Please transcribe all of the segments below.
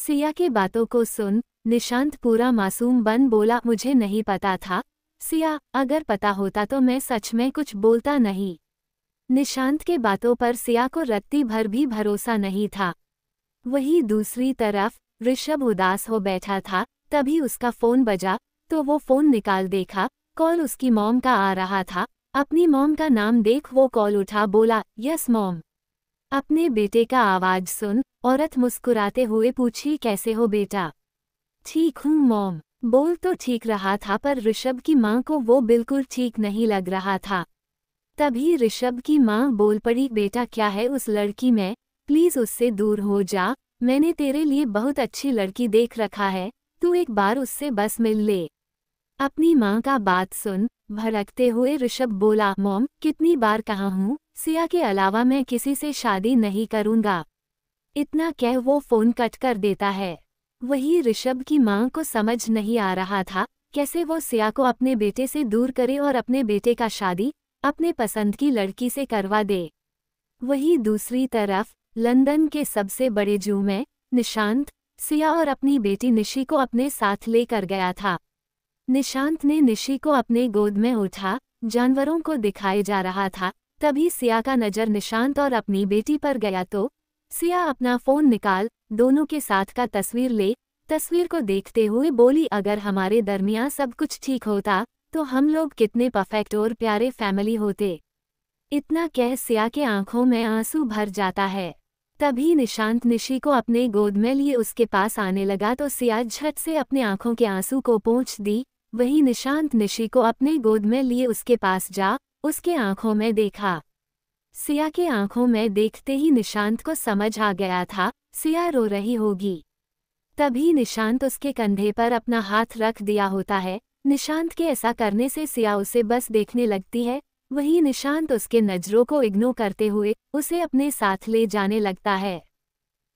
सिया के बातों को सुन निशांत पूरा मासूम बन बोला, मुझे नहीं पता था सिया, अगर पता होता तो मैं सच में कुछ बोलता नहीं। निशांत के बातों पर सिया को रत्ती भर भी भरोसा नहीं था। वहीं दूसरी तरफ ऋषभ उदास हो बैठा था। तभी उसका फोन बजा तो वो फोन निकाल देखा, कॉल उसकी मॉम का आ रहा था। अपनी मॉम का नाम देख वो कॉल उठा, बोला, यस मॉम। अपने बेटे का आवाज सुन औरत मुस्कुराते हुए पूछी, कैसे हो बेटा? ठीक हूँ मॉम। बोल तो ठीक रहा था पर ऋषभ की माँ को वो बिल्कुल ठीक नहीं लग रहा था। तभी ऋषभ की माँ बोल पड़ी, बेटा क्या है उस लड़की में, प्लीज उससे दूर हो जा। मैंने तेरे लिए बहुत अच्छी लड़की देख रखा है, तू एक बार उससे बस मिल ले। अपनी माँ का बात सुन भड़कते हुए ऋषभ बोला, मॉम कितनी बार कहा हूँ, सिया के अलावा मैं किसी से शादी नहीं करूँगा। इतना कह वो फोन कट कर देता है। वही ऋषभ की माँ को समझ नहीं आ रहा था कैसे वो सिया को अपने बेटे से दूर करे और अपने बेटे का शादी अपने पसंद की लड़की से करवा दे। वही दूसरी तरफ लंदन के सबसे बड़े जू में निशांत सिया और अपनी बेटी निशी को अपने साथ लेकर गया था। निशांत ने निशी को अपने गोद में उठा जानवरों को दिखाए जा रहा था। तभी सिया का नज़र निशांत और अपनी बेटी पर गया तो सिया अपना फ़ोन निकाल दोनों के साथ का तस्वीर ले तस्वीर को देखते हुए बोली, अगर हमारे दरमियां सब कुछ ठीक होता तो हम लोग कितने परफेक्ट और प्यारे फैमिली होते। इतना कह सिया के आंखों में आंसू भर जाता है। तभी निशांत निशी को अपने गोद में लिए उसके पास आने लगा तो सिया झट से अपने आंखों के आंसू को पोंछ दी। वही निशांत निशी को अपने गोद में लिए उसके पास जा उसके आंखों में देखा। सिया के आंखों में देखते ही निशांत को समझ आ गया था सिया रो रही होगी। तभी निशांत उसके कंधे पर अपना हाथ रख दिया होता है। निशांत के ऐसा करने से सिया उसे बस देखने लगती है। वही निशांत उसके नज़रों को इग्नोर करते हुए उसे अपने साथ ले जाने लगता है।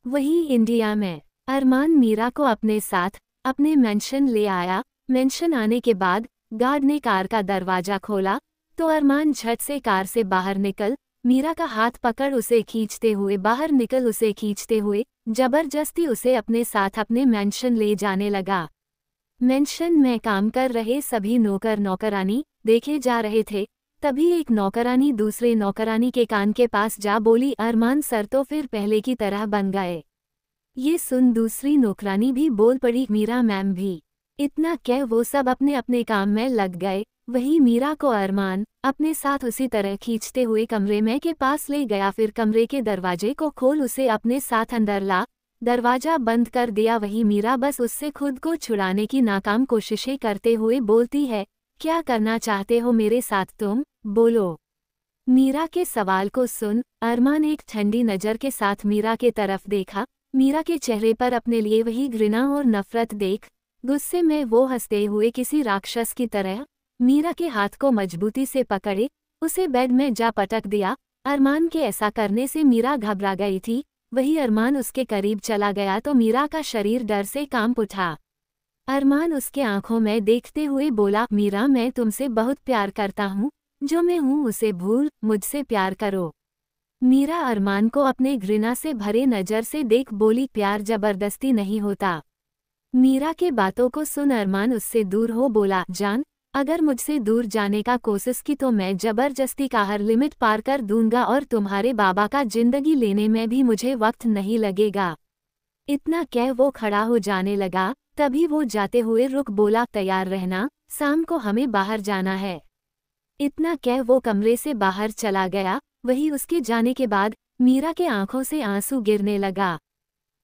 वही इंडिया में अरमान मीरा को अपने साथ अपने मेंशन ले आया। मेंशन आने के बाद गार्ड ने कार का दरवाजा खोला तो अरमान झट से कार से बाहर निकल मीरा का हाथ पकड़ उसे खींचते हुए जबरदस्ती उसे अपने साथ अपने मेंशन ले जाने लगा। मेंशन में काम कर रहे सभी नौकर नौकरानी देखे जा रहे थे। तभी एक नौकरानी दूसरे नौकरानी के कान के पास जा बोली, अरमान सर तो फिर पहले की तरह बन गए। ये सुन दूसरी नौकरानी भी बोल पड़ी, मीरा मैम भी। इतना कह वो सब अपने अपने काम में लग गए। वही मीरा को अरमान अपने साथ उसी तरह खींचते हुए कमरे में के पास ले गया। फिर कमरे के दरवाजे को खोल उसे अपने साथ अंदर ला। दरवाजा बंद कर दिया। वही मीरा बस उससे खुद को छुड़ाने की नाकाम कोशिशें करते हुए बोलती है, क्या करना चाहते हो मेरे साथ तुम, बोलो। मीरा के सवाल को सुन अरमान एक ठंडी नज़र के साथ मीरा के तरफ देखा। मीरा के चेहरे पर अपने लिए वही घृणा और नफरत देख गुस्से में वो हंसते हुए किसी राक्षस की तरह मीरा के हाथ को मजबूती से पकड़े उसे बेड में जा पटक दिया। अरमान के ऐसा करने से मीरा घबरा गई थी। वही अरमान उसके करीब चला गया तो मीरा का शरीर डर से कांप उठा। अरमान उसके आंखों में देखते हुए बोला, मीरा मैं तुमसे बहुत प्यार करता हूँ, जो मैं हूँ उसे भूल मुझसे प्यार करो। मीरा अरमान को अपने घृणा से भरे नज़र से देख बोली, प्यार जबरदस्ती नहीं होता। मीरा के बातों को सुन अरमान उससे दूर हो बोला, जान अगर मुझसे दूर जाने का कोशिश की तो मैं जबरदस्ती का हर लिमिट पार कर दूंगा और तुम्हारे बाबा का जिंदगी लेने में भी मुझे वक्त नहीं लगेगा। इतना कह वो खड़ा हो जाने लगा। तभी वो जाते हुए रुक बोला, तैयार रहना, शाम को हमें बाहर जाना है। इतना कह वो कमरे से बाहर चला गया। वही उसके जाने के बाद मीरा के आंखों से आंसू गिरने लगा।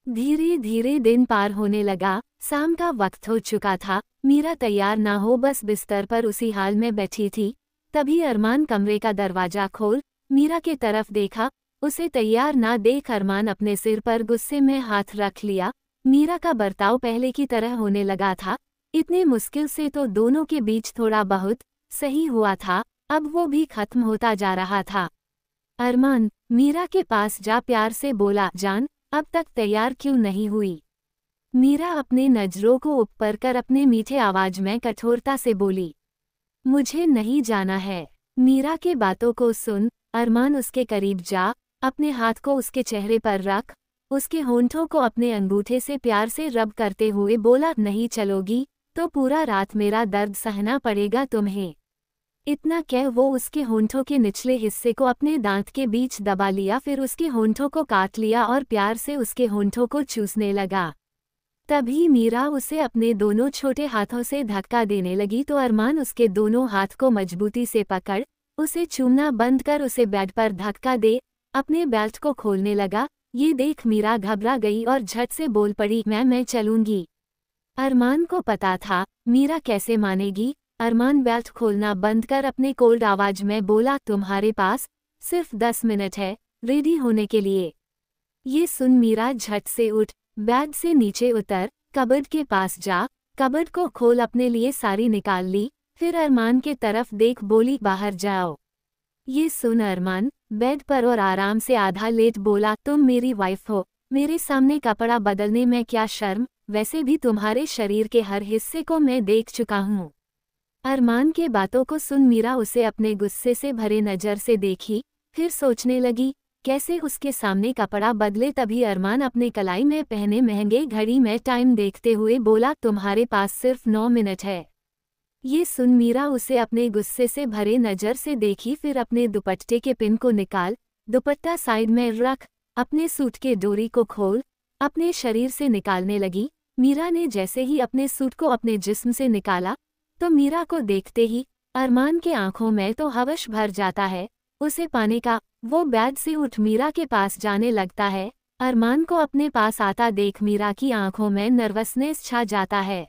धीरे धीरे दिन पार होने लगा। शाम का वक्त हो चुका था। मीरा तैयार ना हो बस बिस्तर पर उसी हाल में बैठी थी। तभी अरमान कमरे का दरवाजा खोल मीरा के तरफ देखा। उसे तैयार ना देख अरमान अपने सिर पर गुस्से में हाथ रख लिया। मीरा का बर्ताव पहले की तरह होने लगा था। इतने मुश्किल से तो दोनों के बीच थोड़ा बहुत सही हुआ था, अब वो भी खत्म होता जा रहा था। अरमान मीरा के पास जा प्यार से बोला, जान अब तक तैयार क्यों नहीं हुई। मीरा अपने नजरों को ऊपर कर अपने मीठे आवाज में कठोरता से बोली, मुझे नहीं जाना है। मीरा के बातों को सुन अरमान उसके करीब जा अपने हाथ को उसके चेहरे पर रख उसके होंठों को अपने अंगूठे से प्यार से रब करते हुए बोला, नहीं चलोगी तो पूरा रात मेरा दर्द सहना पड़ेगा तुम्हें। इतना कह वो उसके होंठों के निचले हिस्से को अपने दांत के बीच दबा लिया, फिर उसके होंठों को काट लिया और प्यार से उसके होंठों को चूसने लगा। तभी मीरा उसे अपने दोनों छोटे हाथों से धक्का देने लगी तो अरमान उसके दोनों हाथ को मजबूती से पकड़ उसे चूमना बंद कर उसे बेड पर धक्का दे अपने बेल्ट को खोलने लगा। ये देख मीरा घबरा गई और झट से बोल पड़ी, मैं चलूंगी। अरमान को पता था मीरा कैसे मानेगी। अरमान बेल्ट खोलना बंद कर अपने कोल्ड आवाज में बोला, तुम्हारे पास सिर्फ 10 मिनट है रेडी होने के लिए। ये सुन मीरा झट से उठ बेड से नीचे उतर कबर्ड के पास जा कबर्ड को खोल अपने लिए साड़ी निकाल ली, फिर अरमान के तरफ देख बोली, बाहर जाओ। ये सुन अरमान बेड पर और आराम से आधा लेट बोला, तुम मेरी वाइफ हो, मेरे सामने कपड़ा बदलने में क्या शर्म, वैसे भी तुम्हारे शरीर के हर हिस्से को मैं देख चुका हूँ। अरमान के बातों को सुन मीरा उसे अपने गुस्से से भरे नज़र से देखी, फिर सोचने लगी कैसे उसके सामने कपड़ा बदले। तभी अरमान अपने कलाई में पहने महंगे घड़ी में टाइम देखते हुए बोला, तुम्हारे पास सिर्फ 9 मिनट है। ये सुन मीरा उसे अपने गुस्से से भरे नज़र से देखी, फिर अपने दुपट्टे के पिन को निकाल दुपट्टा साइड में रख अपने सूट के डोरी को खोल अपने शरीर से निकालने लगी। मीरा ने जैसे ही अपने सूट को अपने जिस्म से निकाला तो मीरा को देखते ही अरमान के आंखों में तो हवस भर जाता है उसे पाने का। वो बेड से उठ मीरा के पास जाने लगता है। अरमान को अपने पास आता देख मीरा की आंखों में नर्वसनेस छा जाता है।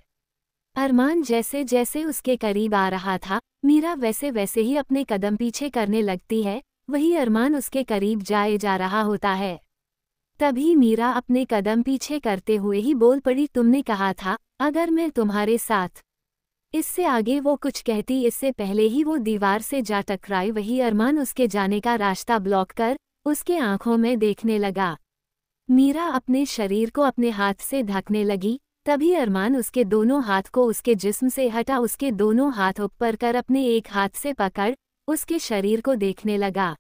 अरमान जैसे जैसे उसके करीब आ रहा था मीरा वैसे वैसे ही अपने कदम पीछे करने लगती है। वही अरमान उसके करीब जाए जा रहा होता है। तभी मीरा अपने कदम पीछे करते हुए ही बोल पड़ी, तुमने कहा था अगर मैं तुम्हारे साथ। इससे आगे वो कुछ कहती इससे पहले ही वो दीवार से जा टकराई। वही अरमान उसके जाने का रास्ता ब्लॉक कर उसके आंखों में देखने लगा। मीरा अपने शरीर को अपने हाथ से ढकने लगी। तभी अरमान उसके दोनों हाथ को उसके जिस्म से हटा उसके दोनों हाथ ऊपर कर अपने एक हाथ से पकड़ उसके शरीर को देखने लगा।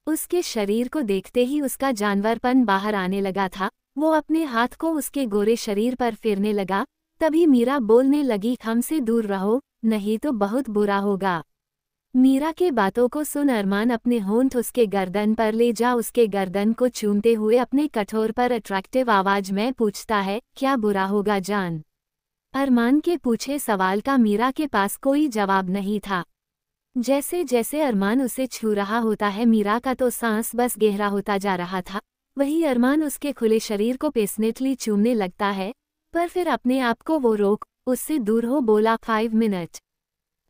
उसके शरीर को देखते ही उसका जानवरपन बाहर आने लगा था। वो अपने हाथ को उसके गोरे शरीर पर फेरने लगा। तभी मीरा बोलने लगी, हमसे दूर रहो नहीं तो बहुत बुरा होगा। मीरा के बातों को सुन अरमान अपने होंठ उसके गर्दन पर ले जा उसके गर्दन को चूमते हुए अपने कठोर पर अट्रैक्टिव आवाज में पूछता है, क्या बुरा होगा जान। अरमान के पूछे सवाल का मीरा के पास कोई जवाब नहीं था। जैसे जैसे अरमान उसे छू रहा होता है मीरा का तो सांस बस गहरा होता जा रहा था। वही अरमान उसके खुले शरीर को पेशनेटली चूमने लगता है, पर फिर अपने आप को वो रोक उससे दूर हो बोला, 5 मिनट।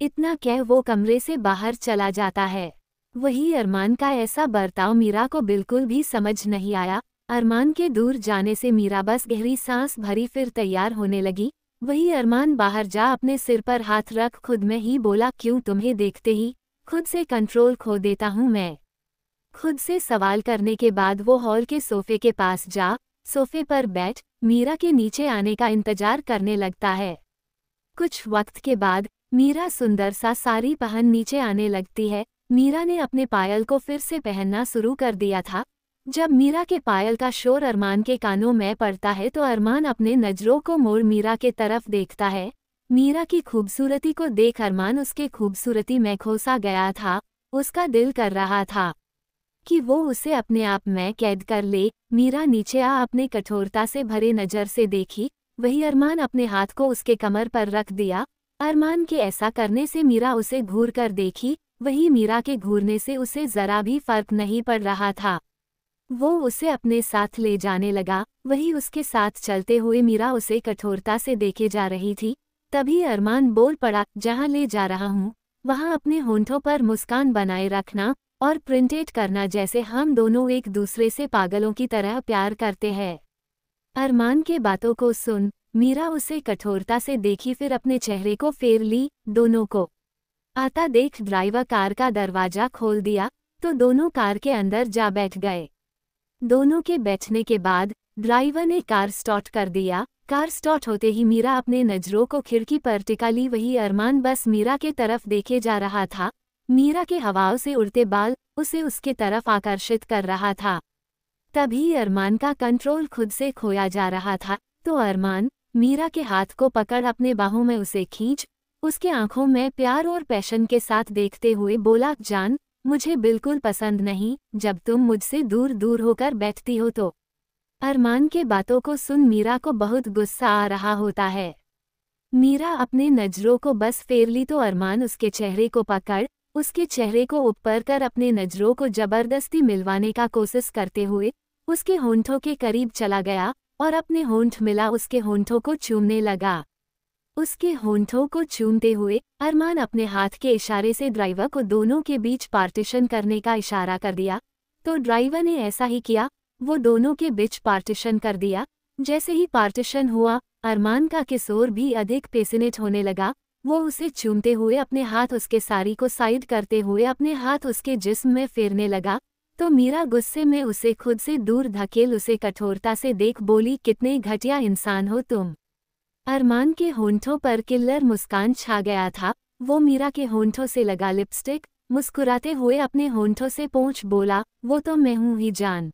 इतना कह वो कमरे से बाहर चला जाता है। वही अरमान का ऐसा बर्ताव मीरा को बिल्कुल भी समझ नहीं आया। अरमान के दूर जाने से मीरा बस गहरी सांस भरी फिर तैयार होने लगी। वही अरमान बाहर जा अपने सिर पर हाथ रख खुद में ही बोला, क्यों तुम्हें देखते ही खुद से कंट्रोल खो देता हूँ मैं। खुद से सवाल करने के बाद वो हॉल के सोफे के पास जा सोफे पर बैठ मीरा के नीचे आने का इंतजार करने लगता है। कुछ वक्त के बाद मीरा सुंदर सा साड़ी पहन नीचे आने लगती है। मीरा ने अपने पायल को फिर से पहनना शुरू कर दिया था। जब मीरा के पायल का शोर अरमान के कानों में पड़ता है तो अरमान अपने नजरों को मोड़ मीरा के तरफ देखता है। मीरा की खूबसूरती को देख अरमान उसके खूबसूरती में खोसा गया था। उसका दिल कर रहा था कि वो उसे अपने आप में कैद कर ले। मीरा नीचे आ अपने कठोरता से भरे नज़र से देखी। वही अरमान अपने हाथ को उसके कमर पर रख दिया। अरमान के ऐसा करने से मीरा उसे घूर कर देखी। वही मीरा के घूरने से उसे जरा भी फर्क नहीं पड़ रहा था। वो उसे अपने साथ ले जाने लगा। वही उसके साथ चलते हुए मीरा उसे कठोरता से देखे जा रही थी। तभी अरमान बोल पड़ा, जहाँ ले जा रहा हूँ वहाँ अपने होंठों पर मुस्कान बनाए रखना और प्रिंटेड करना जैसे हम दोनों एक दूसरे से पागलों की तरह प्यार करते हैं। अरमान के बातों को सुन मीरा उसे कठोरता से देखी, फिर अपने चेहरे को फेर ली। दोनों को आता देख ड्राइवर कार का दरवाजा खोल दिया तो दोनों कार के अंदर जा बैठ गए। दोनों के बैठने के बाद ड्राइवर ने कार स्टार्ट कर दिया। कार स्टार्ट होते ही मीरा अपने नजरों को खिड़की पर टिका ली। वही अरमान बस मीरा के तरफ देखे जा रहा था। मीरा के हवाओं से उड़ते बाल उसे उसके तरफ आकर्षित कर रहा था। तभी अरमान का कंट्रोल खुद से खोया जा रहा था, तो अरमान मीरा के हाथ को पकड़ अपने बाहों में उसे खींच, उसके आंखों में प्यार और पैशन के साथ देखते हुए बोला, जान, मुझे बिल्कुल पसंद नहीं जब तुम मुझसे दूर दूर होकर बैठती हो तो। अरमान के बातों को सुन मीरा को बहुत गुस्सा आ रहा होता है। मीरा अपने नजरों को बस फेर ली तो अरमान उसके चेहरे को पकड़ उसके चेहरे को ऊपर कर अपने नजरों को जबरदस्ती मिलवाने का कोशिश करते हुए उसके होंठों के करीब चला गया और अपने होंठ मिला उसके होंठों को चूमने लगा। उसके होंठों को चूमते हुए अरमान अपने हाथ के इशारे से ड्राइवर को दोनों के बीच पार्टीशन करने का इशारा कर दिया, तो ड्राइवर ने ऐसा ही किया, वो दोनों के बीच पार्टीशन कर दिया। जैसे ही पार्टीशन हुआ, अरमान का किशोर भी अधिक पैशनेट होने लगा। वो उसे चूमते हुए अपने हाथ उसके साड़ी को साइड करते हुए अपने हाथ उसके जिस्म में फेरने लगा, तो मीरा गुस्से में उसे खुद से दूर धकेल उसे कठोरता से देख बोली, कितने घटिया इंसान हो तुम। अरमान के होंठों पर किल्लर मुस्कान छा गया था। वो मीरा के होंठों से लगा लिपस्टिक, मुस्कुराते हुए अपने होंठों से पोंछ बोला, वो तो मैं हूँ ही जान।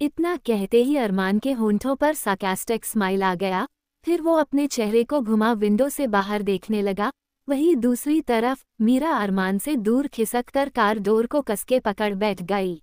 इतना कहते ही अरमान के होंठों पर सार्कास्टिक स्माइल आ गया। फिर वो अपने चेहरे को घुमा विंडो से बाहर देखने लगा। वहीं दूसरी तरफ मीरा अरमान से दूर खिसककर कार डोर को कसके पकड़ बैठ गई।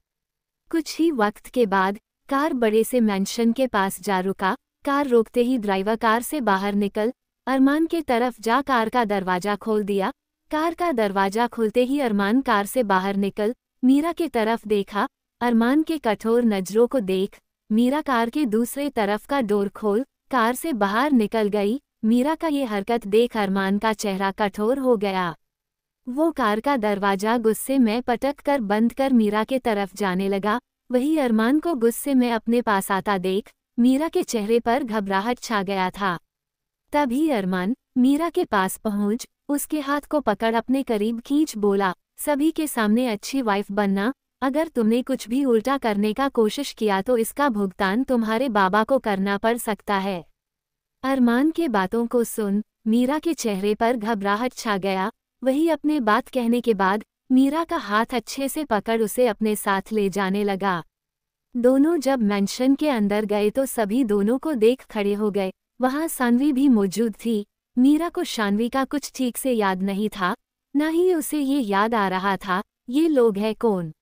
कुछ ही वक्त के बाद कार बड़े से मैंशन के पास जा रुका। कार रोकते ही ड्राइवर कार से बाहर निकल अरमान के तरफ जा कार का दरवाजा खोल दिया। कार का दरवाजा खुलते ही अरमान कार से बाहर निकल मीरा के तरफ देखा। अरमान के कठोर नजरों को देख मीरा कार के दूसरे तरफ का डोर खोल कार से बाहर निकल गई। मीरा का ये हरकत देख अरमान का चेहरा कठोर हो गया। वो कार का दरवाजा गुस्से में पटक कर बंद कर मीरा के तरफ जाने लगा। वही अरमान को गुस्से में अपने पास आता देख मीरा के चेहरे पर घबराहट छा गया था। तभी अरमान मीरा के पास पहुंच उसके हाथ को पकड़ अपने करीब खींच बोला, सभी के सामने अच्छी वाइफ बनना। अगर तुमने कुछ भी उल्टा करने का कोशिश किया तो इसका भुगतान तुम्हारे बाबा को करना पड़ सकता है। अरमान के बातों को सुन मीरा के चेहरे पर घबराहट छा गया। वही अपने बात कहने के बाद मीरा का हाथ अच्छे से पकड़ उसे अपने साथ ले जाने लगा। दोनों जब मैंशन के अंदर गए तो सभी दोनों को देख खड़े हो गए। वहां सानवी भी मौजूद थी। मीरा को शानवी का कुछ ठीक से याद नहीं था, न ही उसे ये याद आ रहा था ये लोग हैं कौन।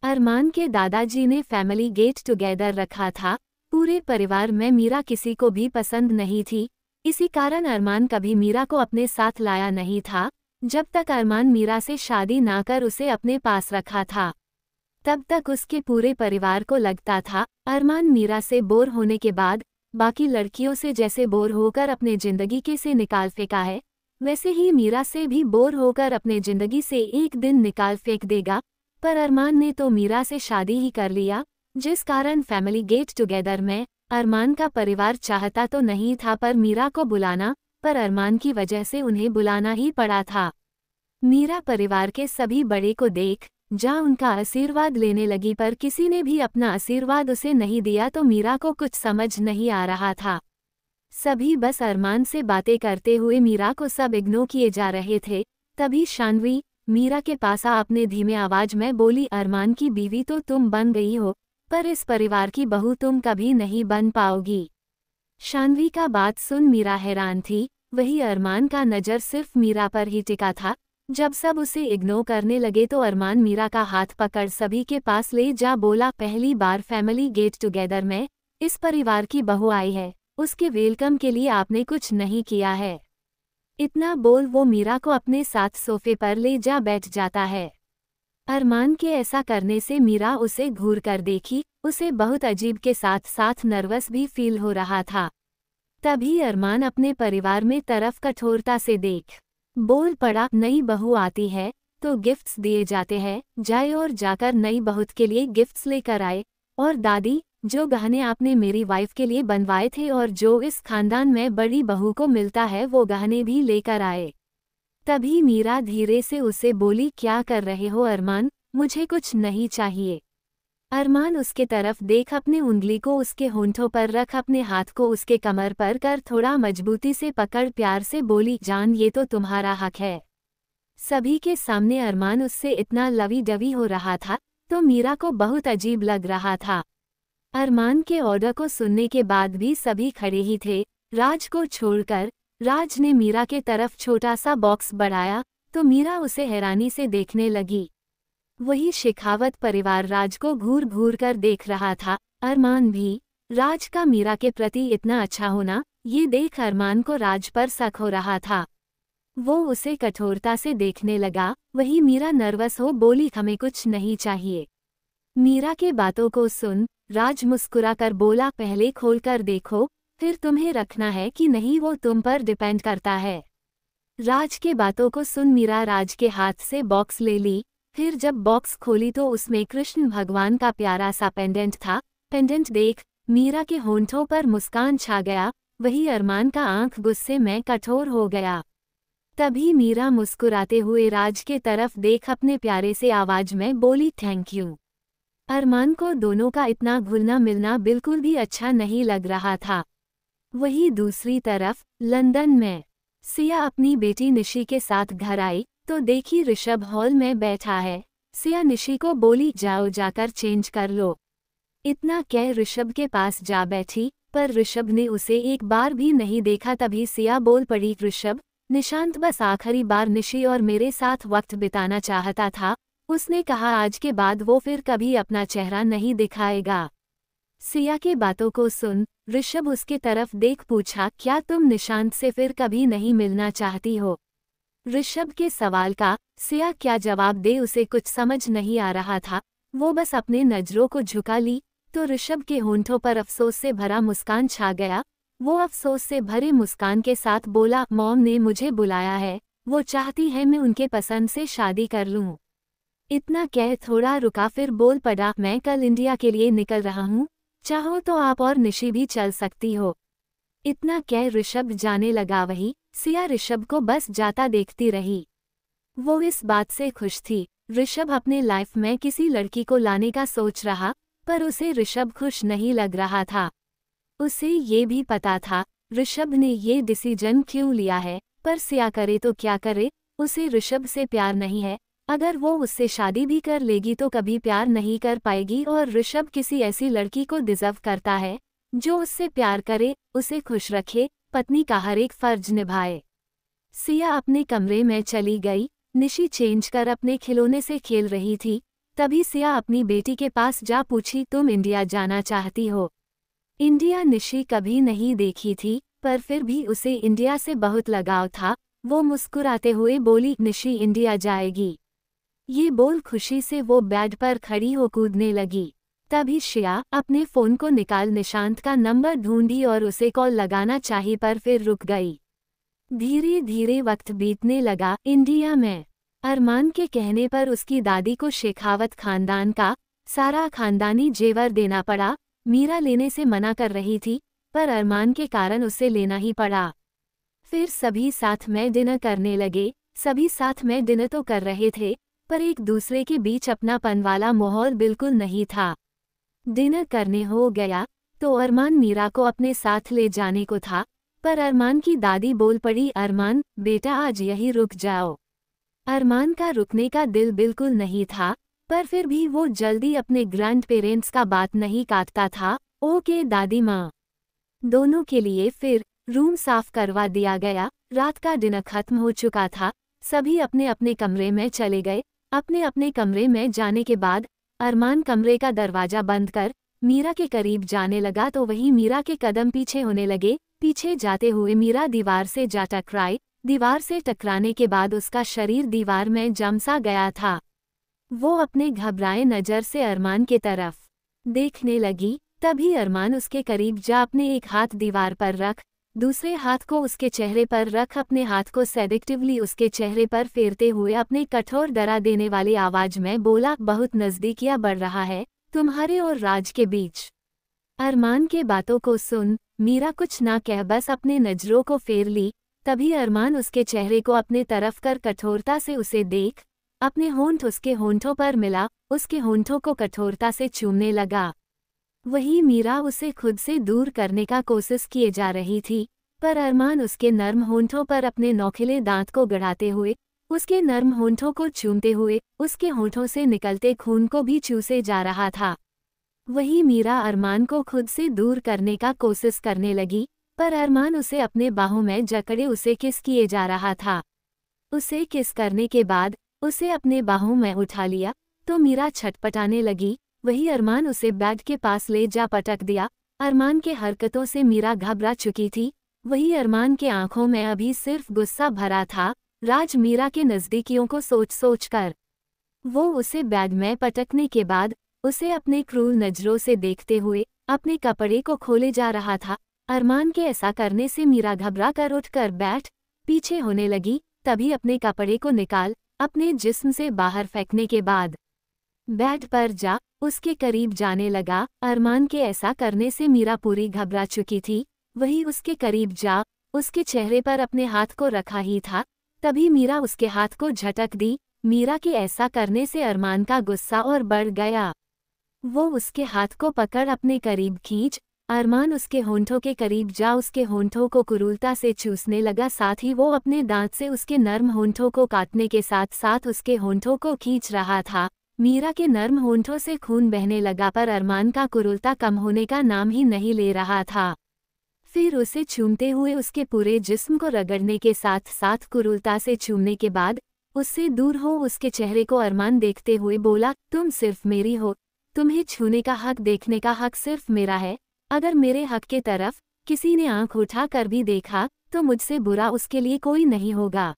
अरमान के दादाजी ने फैमिली गेट टुगेदर रखा था। पूरे परिवार में मीरा किसी को भी पसंद नहीं थी। इसी कारण अरमान कभी मीरा को अपने साथ लाया नहीं था। जब तक अरमान मीरा से शादी ना कर उसे अपने पास रखा था, तब तक उसके पूरे परिवार को लगता था अरमान मीरा से बोर होने के बाद बाकी लड़कियों से जैसे बोर होकर अपने जिंदगी के से निकाल फेंका है, वैसे ही मीरा से भी बोर होकर अपने जिंदगी से एक दिन निकाल फेंक देगा। पर अरमान ने तो मीरा से शादी ही कर लिया, जिस कारण फैमिली गेट टुगेदर में अरमान का परिवार चाहता तो नहीं था पर मीरा को बुलाना, पर अरमान की वजह से उन्हें बुलाना ही पड़ा था। मीरा परिवार के सभी बड़े को देख जा उनका आशीर्वाद लेने लगी, पर किसी ने भी अपना आशीर्वाद उसे नहीं दिया तो मीरा को कुछ समझ नहीं आ रहा था। सभी बस अरमान से बातें करते हुए मीरा को सब इग्नोर किए जा रहे थे। तभी शानवी मीरा के पास आ अपने धीमे आवाज में बोली, अरमान की बीवी तो तुम बन गई हो, पर इस परिवार की बहू तुम कभी नहीं बन पाओगी। शानवी का बात सुन मीरा हैरान थी। वही अरमान का नज़र सिर्फ मीरा पर ही टिका था। जब सब उसे इग्नोर करने लगे तो अरमान मीरा का हाथ पकड़ सभी के पास ले जा बोला, पहली बार फैमिली गेट टुगेदर में इस परिवार की बहू आई है, उसके वेलकम के लिए आपने कुछ नहीं किया है। इतना बोल वो मीरा को अपने साथ सोफे पर ले जा बैठ जाता है। अरमान के ऐसा करने से मीरा उसे घूर कर देखी। उसे बहुत अजीब के साथ साथ नर्वस भी फील हो रहा था। तभी अरमान अपने परिवार में तरफ कठोरता से देख बोल पड़ा, नई बहू आती है तो गिफ्ट्स दिए जाते हैं, जाए और जाकर नई बहू के लिए गिफ्ट्स लेकर आए। और दादी, जो गहने आपने मेरी वाइफ के लिए बनवाए थे और जो इस खानदान में बड़ी बहू को मिलता है वो गहने भी लेकर आए। तभी मीरा धीरे से उसे बोली, क्या कर रहे हो अरमान, मुझे कुछ नहीं चाहिए। अरमान उसके तरफ देख अपने उंगली को उसके होंठों पर रख अपने हाथ को उसके कमर पर कर थोड़ा मजबूती से पकड़ प्यार से बोली, जान ये तो तुम्हारा हक है। सभी के सामने अरमान उससे इतना लवी डवी हो रहा था तो मीरा को बहुत अजीब लग रहा था। अरमान के ऑर्डर को सुनने के बाद भी सभी खड़े ही थे, राज को छोड़कर। राज ने मीरा के तरफ छोटा सा बॉक्स बढ़ाया तो मीरा उसे हैरानी से देखने लगी। वही शेखावत परिवार राज को घूर घूर कर देख रहा था। अरमान भी। राज का मीरा के प्रति इतना अच्छा होना, ये देख अरमान को राज पर शक हो रहा था। वो उसे कठोरता से देखने लगा। वही मीरा नर्वस हो बोली, हमें कुछ नहीं चाहिए। मीरा के बातों को सुन राज मुस्कुराकर बोला, पहले खोलकर देखो, फिर तुम्हें रखना है कि नहीं वो तुम पर डिपेंड करता है। राज के बातों को सुन मीरा राज के हाथ से बॉक्स ले ली। फिर जब बॉक्स खोली तो उसमें कृष्ण भगवान का प्यारा सा पेंडेंट था। पेंडेंट देख मीरा के होंठों पर मुस्कान छा गया। वही अरमान का आंख गुस्से में कठोर हो गया। तभी मीरा मुस्कुराते हुए राज के तरफ देख अपने प्यारे से आवाज में बोली, थैंक यू। अरमान को दोनों का इतना घुलना मिलना बिल्कुल भी अच्छा नहीं लग रहा था। वही दूसरी तरफ लंदन में सिया अपनी बेटी निशी के साथ घर आई तो देखी ऋषभ हॉल में बैठा है। सिया निशी को बोली, जाओ जाकर चेंज कर लो। इतना कह ऋषभ के पास जा बैठी, पर ऋषभ ने उसे एक बार भी नहीं देखा। तभी सिया बोल पड़ी, ऋषभ, निशांत बस आखिरी बार निशी और मेरे साथ वक्त बिताना चाहता था। उसने कहा आज के बाद वो फिर कभी अपना चेहरा नहीं दिखाएगा। सिया के बातों को सुन ऋषभ उसके तरफ देख पूछा, क्या तुम निशांत से फिर कभी नहीं मिलना चाहती हो? ऋषभ के सवाल का सिया क्या जवाब दे उसे कुछ समझ नहीं आ रहा था। वो बस अपने नजरों को झुका ली तो ऋषभ के होंठों पर अफसोस से भरा मुस्कान छा गया। वो अफसोस से भरे मुस्कान के साथ बोला, मॉम ने मुझे बुलाया है, वो चाहती है मैं उनके पसंद से शादी कर लूं। इतना कह थोड़ा रुका फिर बोल पड़ा, मैं कल इंडिया के लिए निकल रहा हूँ, चाहो तो आप और निशी भी चल सकती हो। इतना कह ऋषभ जाने लगा। वही सिया ऋषभ को बस जाता देखती रही। वो इस बात से खुश थी। ऋषभ अपने लाइफ में किसी लड़की को लाने का सोच रहा, पर उसे ऋषभ खुश नहीं लग रहा था। उसे ये भी पता था ऋषभ ने ये डिसीजन क्यों लिया है, पर सिया करे तो क्या करे, उसे ऋषभ से प्यार नहीं है। अगर वो उससे शादी भी कर लेगी तो कभी प्यार नहीं कर पाएगी और ऋषभ किसी ऐसी लड़की को डिजर्व करता है जो उससे प्यार करे, उसे खुश रखे, पत्नी का हर एक फर्ज निभाए। सिया अपने कमरे में चली गई। निशी चेंज कर अपने खिलौने से खेल रही थी। तभी सिया अपनी बेटी के पास जा पूछी, तुम इंडिया जाना चाहती हो? इंडिया निशी कभी नहीं देखी थी, पर फिर भी उसे इंडिया से बहुत लगाव था। वो मुस्कुराते हुए बोली, निशी इंडिया जाएगी। ये बोल खुशी से वो बेड पर खड़ी हो कूदने लगी। तभी श्रेया अपने फ़ोन को निकाल निशांत का नंबर ढूंढी और उसे कॉल लगाना चाही, पर फिर रुक गई। धीरे धीरे वक्त बीतने लगा। इंडिया में अरमान के कहने पर उसकी दादी को शेखावत खानदान का सारा खानदानी जेवर देना पड़ा। मीरा लेने से मना कर रही थी, पर अरमान के कारण उसे लेना ही पड़ा। फिर सभी साथ में डिनर करने लगे। सभी साथ में डिनर तो कर रहे थे, पर एक दूसरे के बीच अपनापन वाला माहौल बिल्कुल नहीं था। डिनर करने हो गया तो अरमान मीरा को अपने साथ ले जाने को था, पर अरमान की दादी बोल पड़ी, अरमान बेटा आज यही रुक जाओ। अरमान का रुकने का दिल बिल्कुल नहीं था, पर फिर भी वो जल्दी अपने ग्रैंड पेरेंट्स का बात नहीं काटता था। ओके दादी माँ। दोनों के लिए फिर रूम साफ करवा दिया गया। रात का डिनर खत्म हो चुका था। सभी अपने अपने कमरे में चले गए। अपने अपने कमरे में जाने के बाद अरमान कमरे का दरवाजा बंद कर मीरा के करीब जाने लगा तो वहीं मीरा के कदम पीछे होने लगे। पीछे जाते हुए मीरा दीवार से जा टकराई। दीवार से टकराने के बाद उसका शरीर दीवार में जम सा गया था। वो अपने घबराए नज़र से अरमान के तरफ देखने लगी। तभी अरमान उसके करीब जा अपने एक हाथ दीवार पर रख, दूसरे हाथ को उसके चेहरे पर रख, अपने हाथ को सेडिक्टिवली उसके चेहरे पर फेरते हुए अपने कठोर डरा देने वाली आवाज में बोला, बहुत नजदीकियां बढ़ रहा है तुम्हारे और राज के बीच। अरमान के बातों को सुन मीरा कुछ ना कह बस अपने नजरों को फेर ली। तभी अरमान उसके चेहरे को अपने तरफ कर कठोरता से उसे देख अपने होंठ उसके होंठों पर मिला, उसके होंठों को कठोरता से चूमने लगा। वही मीरा उसे खुद से दूर करने का कोशिश किए जा रही थी, पर अरमान उसके नर्म होंठों पर अपने नौखिले दांत को गड़ाते हुए, उसके नर्म होंठों को चूमते हुए, उसके होंठों से निकलते खून को भी चूसे जा रहा था। वही मीरा अरमान को खुद से दूर करने का कोशिश करने लगी, पर अरमान उसे अपने बाहों में जकड़े उसे किस किए जा रहा था। उसे किस करने के बाद उसे अपने बाहों में उठा लिया तो मीरा छटपटाने लगी। वही अरमान उसे बेड के पास ले जा पटक दिया। अरमान के हरकतों से मीरा घबरा चुकी थी। वही अरमान के आंखों में अभी सिर्फ गुस्सा भरा था। राज मीरा के नज़दीकियों को सोच सोच कर वो उसे बेड में पटकने के बाद उसे अपने क्रूर नज़रों से देखते हुए अपने कपड़े को खोले जा रहा था। अरमान के ऐसा करने से मीरा घबरा कर उठकर पीछे होने लगी। तभी अपने कपड़े को निकाल अपने जिस्म से बाहर फेंकने के बाद बेड पर जा उसके करीब जाने लगा। अरमान के ऐसा करने से मीरा पूरी घबरा चुकी थी। वही उसके करीब जा उसके चेहरे पर अपने हाथ को रखा ही था, तभी मीरा उसके हाथ को झटक दी। मीरा के ऐसा करने से अरमान का गुस्सा और बढ़ गया। वो उसके हाथ को पकड़ अपने करीब खींच अरमान उसके होंठों के करीब जा उसके होंठों को क्रूरता से चूसने लगा। साथ ही वो अपने दांत से उसके नर्म होंठों को काटने के साथ साथ उसके होंठों को खींच रहा था। मीरा के नर्म होंठों से खून बहने लगा, पर अरमान का क्रूरता कम होने का नाम ही नहीं ले रहा था। फिर उसे चूमते हुए उसके पूरे जिस्म को रगड़ने के साथ साथ क्रूरता से चूमने के बाद उससे दूर हो उसके चेहरे को अरमान देखते हुए बोला, तुम सिर्फ मेरी हो, तुम्हें छूने का हक, देखने का हक सिर्फ मेरा है। अगर मेरे हक के तरफ किसी ने आंख उठा कर भी देखा तो मुझसे बुरा उसके लिए कोई नहीं होगा।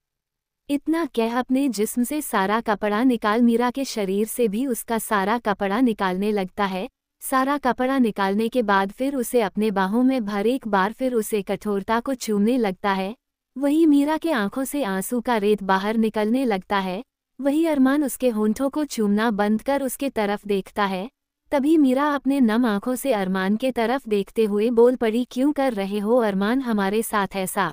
इतना कह अपने जिस्म से सारा कपड़ा निकाल मीरा के शरीर से भी उसका सारा कपड़ा निकालने लगता है। सारा कपड़ा निकालने के बाद फिर उसे अपने बाहों में भर एक बार फिर उसे कठोरता को चूमने लगता है। वही मीरा के आंखों से आंसू का रेत बाहर निकलने लगता है। वही अरमान उसके होंठों को चूमना बंद कर उसके तरफ देखता है। तभी मीरा अपने नम आंखों से अरमान के तरफ देखते हुए बोल पड़ी, क्यों कर रहे हो अरमान हमारे साथ ऐसा।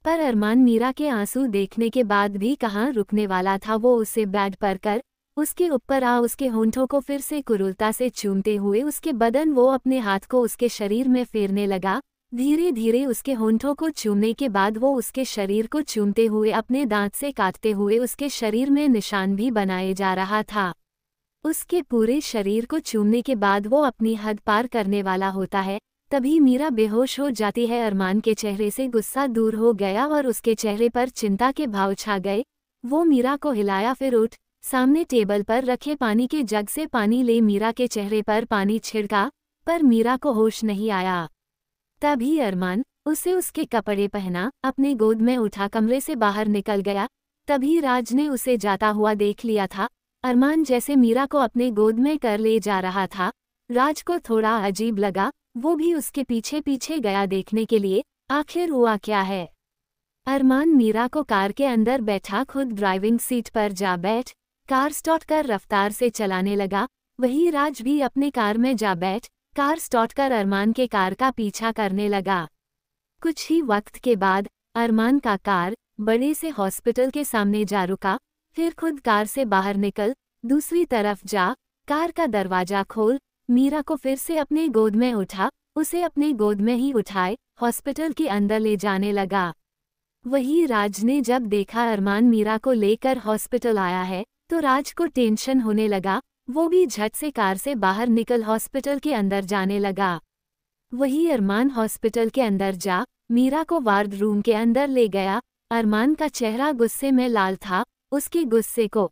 पर अरमान मीरा के आंसू देखने के बाद भी कहाँ रुकने वाला था। वो उसे बेड पर कर उसके ऊपर आ उसके होंठों को फिर से क्रूरता से चूमते हुए उसके बदन वो अपने हाथ को उसके शरीर में फेरने लगा। धीरे धीरे उसके होंठों को चूमने के बाद वो उसके शरीर को चूमते हुए अपने दांत से काटते हुए उसके शरीर में निशान भी बनाए जा रहा था। उसके पूरे शरीर को चूमने के बाद वो अपनी हद पार करने वाला होता है। तभी मीरा बेहोश हो जाती है। अरमान के चेहरे से गुस्सा दूर हो गया और उसके चेहरे पर चिंता के भाव छा गए। वो मीरा को हिलाया, फिर उठ सामने टेबल पर रखे पानी के जग से पानी ले मीरा के चेहरे पर पानी छिड़का, पर मीरा को होश नहीं आया। तभी अरमान उसे उसके कपड़े पहना अपने गोद में उठा कमरे से बाहर निकल गया। तभी राज ने उसे जाता हुआ देख लिया था। अरमान जैसे मीरा को अपने गोद में कर ले जा रहा था। राज को थोड़ा अजीब लगा। वो भी उसके पीछे पीछे गया देखने के लिए आखिर हुआ क्या है। अरमान मीरा को कार के अंदर बैठा खुद ड्राइविंग सीट पर जा बैठ कार स्टार्ट कर रफ्तार से चलाने लगा। वही राज भी अपने कार में जा बैठ कार स्टार्ट कर अरमान के कार का पीछा करने लगा। कुछ ही वक्त के बाद अरमान का कार बड़े से हॉस्पिटल के सामने जा रुका। फिर खुद कार से बाहर निकल दूसरी तरफ जा कार का दरवाजा खोल मीरा को फिर से अपने गोद में उठा उसे अपने गोद में ही उठाए हॉस्पिटल के अंदर ले जाने लगा। वही राज ने जब देखा अरमान मीरा को लेकर हॉस्पिटल आया है तो राज को टेंशन होने लगा। वो भी झट से कार से बाहर निकल हॉस्पिटल के अंदर जाने लगा। वही अरमान हॉस्पिटल के अंदर जा मीरा को वार्ड रूम के अंदर ले गया। अरमान का चेहरा गुस्से में लाल था। उसके गुस्से को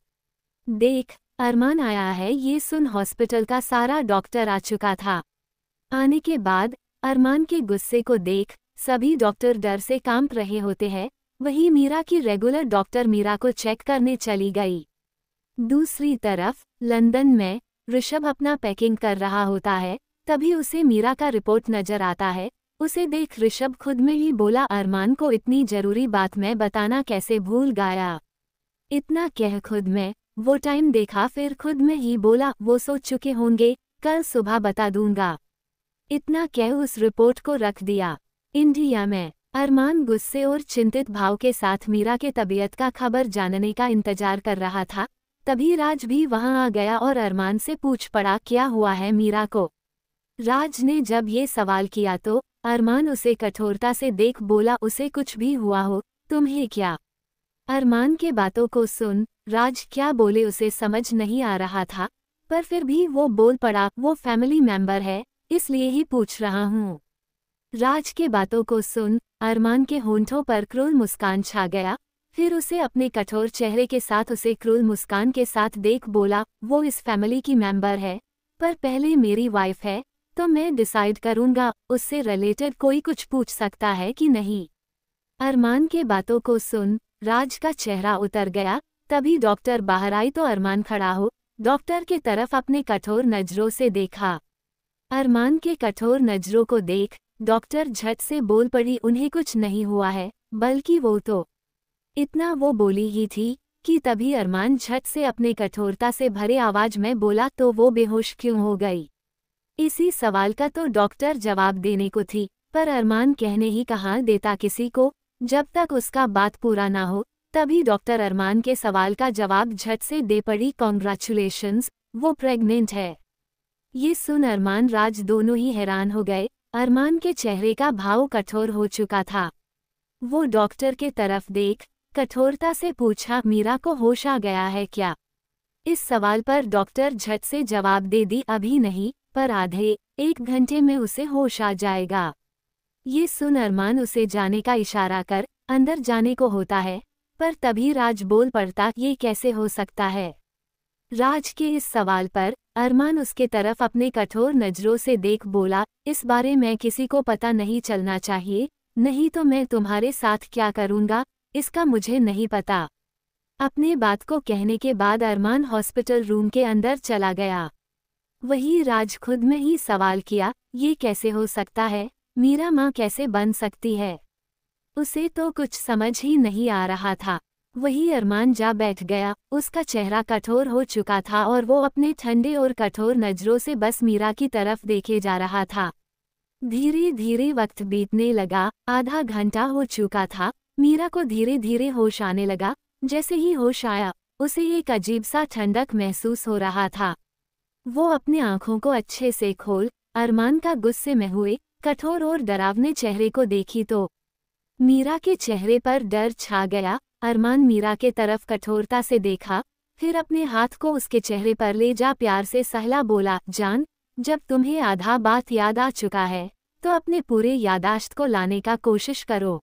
देख अरमान आया है ये सुन हॉस्पिटल का सारा डॉक्टर आ चुका था। आने के बाद अरमान के गुस्से को देख सभी डॉक्टर डर से कांप रहे होते हैं। वही मीरा की रेगुलर डॉक्टर मीरा को चेक करने चली गई। दूसरी तरफ लंदन में ऋषभ अपना पैकिंग कर रहा होता है। तभी उसे मीरा का रिपोर्ट नजर आता है। उसे देख ऋषभ खुद में ही बोला, अरमान को इतनी जरूरी बात मैं बताना कैसे भूल गया। इतना कह खुद में वो टाइम देखा, फिर खुद में ही बोला, वो सोच चुके होंगे कल सुबह बता दूंगा। इतना कह उस रिपोर्ट को रख दिया। इंडिया में अरमान गुस्से और चिंतित भाव के साथ मीरा के तबीयत का खबर जानने का इंतजार कर रहा था। तभी राज भी वहां आ गया और अरमान से पूछ पड़ा, क्या हुआ है मीरा को। राज ने जब ये सवाल किया तो अरमान उसे कठोरता से देख बोला, उसे कुछ भी हुआ हो तुम्हें क्या। अरमान के बातों को सुन राज क्या बोले उसे समझ नहीं आ रहा था। पर फिर भी वो बोल पड़ा, वो फैमिली मेंबर है, इसलिए ही पूछ रहा हूँ। राज के बातों को सुन अरमान के होंठों पर क्रूर मुस्कान छा गया, फिर उसे अपने कठोर चेहरे के साथ उसे क्रूर मुस्कान के साथ देख बोला, वो इस फैमिली की मेंबर है, पर पहले मेरी वाइफ है, तो मैं डिसाइड करूंगा उससे रिलेटेड कोई कुछ पूछ सकता है कि नहीं। अरमान के बातों को सुन राज का चेहरा उतर गया। तभी डॉक्टर बाहर आई तो अरमान खड़ा हो डॉक्टर के तरफ अपने कठोर नजरों से देखा। अरमान के कठोर नजरों को देख डॉक्टर झट से बोल पड़ी, उन्हें कुछ नहीं हुआ है, बल्कि वो तो। इतना वो बोली ही थी कि तभी अरमान झट से अपने कठोरता से भरे आवाज में बोला, तो वो बेहोश क्यों हो गई? इसी सवाल का तो डॉक्टर जवाब देने को थी, पर अरमान कहने ही कहाँ देता किसी को, जब तक उसका बात पूरा ना हो। तभी डॉक्टर अरमान के सवाल का जवाब झट से दे पड़ी, कॉन्ग्रेचुलेशंस, वो प्रेग्नेंट है। ये सुन अरमान राज दोनों ही हैरान हो गए। अरमान के चेहरे का भाव कठोर हो चुका था। वो डॉक्टर के तरफ देख कठोरता से पूछा, मीरा को होश आ गया है क्या? इस सवाल पर डॉक्टर झट से जवाब दे दी, अभी नहीं, पर आधे एक घंटे में उसे होश आ जाएगा। ये सुन अरमान उसे जाने का इशारा कर अंदर जाने को होता है, पर तभी राज बोल पड़ता, ये कैसे हो सकता है? राज के इस सवाल पर अरमान उसके तरफ अपने कठोर नजरों से देख बोला, इस बारे में किसी को पता नहीं चलना चाहिए, नहीं तो मैं तुम्हारे साथ क्या करूँगा इसका मुझे नहीं पता। अपने बात को कहने के बाद अरमान हॉस्पिटल रूम के अंदर चला गया। वही राज खुद में ही सवाल किया, ये कैसे हो सकता है, मीरा माँ कैसे बन सकती है? उसे तो कुछ समझ ही नहीं आ रहा था। वही अरमान जा बैठ गया, उसका चेहरा कठोर हो चुका था और वो अपने ठंडे और कठोर नजरों से बस मीरा की तरफ देखे जा रहा था। धीरे धीरे वक्त बीतने लगा, आधा घंटा हो चुका था। मीरा को धीरे धीरे होश आने लगा। जैसे ही होश आया उसे एक अजीब सा ठंडक महसूस हो रहा था। वो अपने आँखों को अच्छे से खोल अरमान का गुस्से में हुए कठोर और डरावने चेहरे को देखी तो मीरा के चेहरे पर डर छा गया। अरमान मीरा के तरफ कठोरता से देखा, फिर अपने हाथ को उसके चेहरे पर ले जा प्यार से सहला बोला, जान, जब तुम्हें आधा बात याद आ चुका है तो अपने पूरे यादाश्त को लाने का कोशिश करो।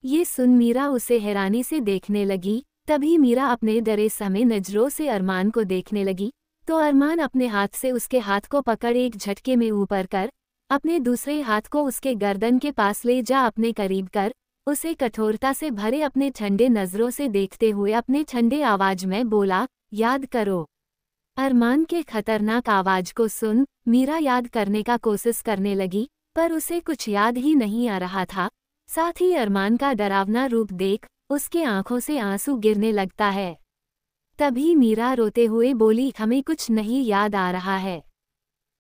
ये सुन मीरा उसे हैरानी से देखने लगी। तभी मीरा अपने डरे समय नजरों से अरमान को देखने लगी तो अरमान अपने हाथ से उसके हाथ को पकड़ एक झटके में ऊपर कर अपने दूसरे हाथ को उसके गर्दन के पास ले जा अपने करीब कर उसे कठोरता से भरे अपने ठंडे नजरों से देखते हुए अपने ठंडे आवाज में बोला, याद करो। अरमान के खतरनाक आवाज को सुन मीरा याद करने का कोशिश करने लगी, पर उसे कुछ याद ही नहीं आ रहा था। साथ ही अरमान का डरावना रूप देख उसके आंखों से आंसू गिरने लगता है। तभी मीरा रोते हुए बोली, हमें कुछ नहीं याद आ रहा है।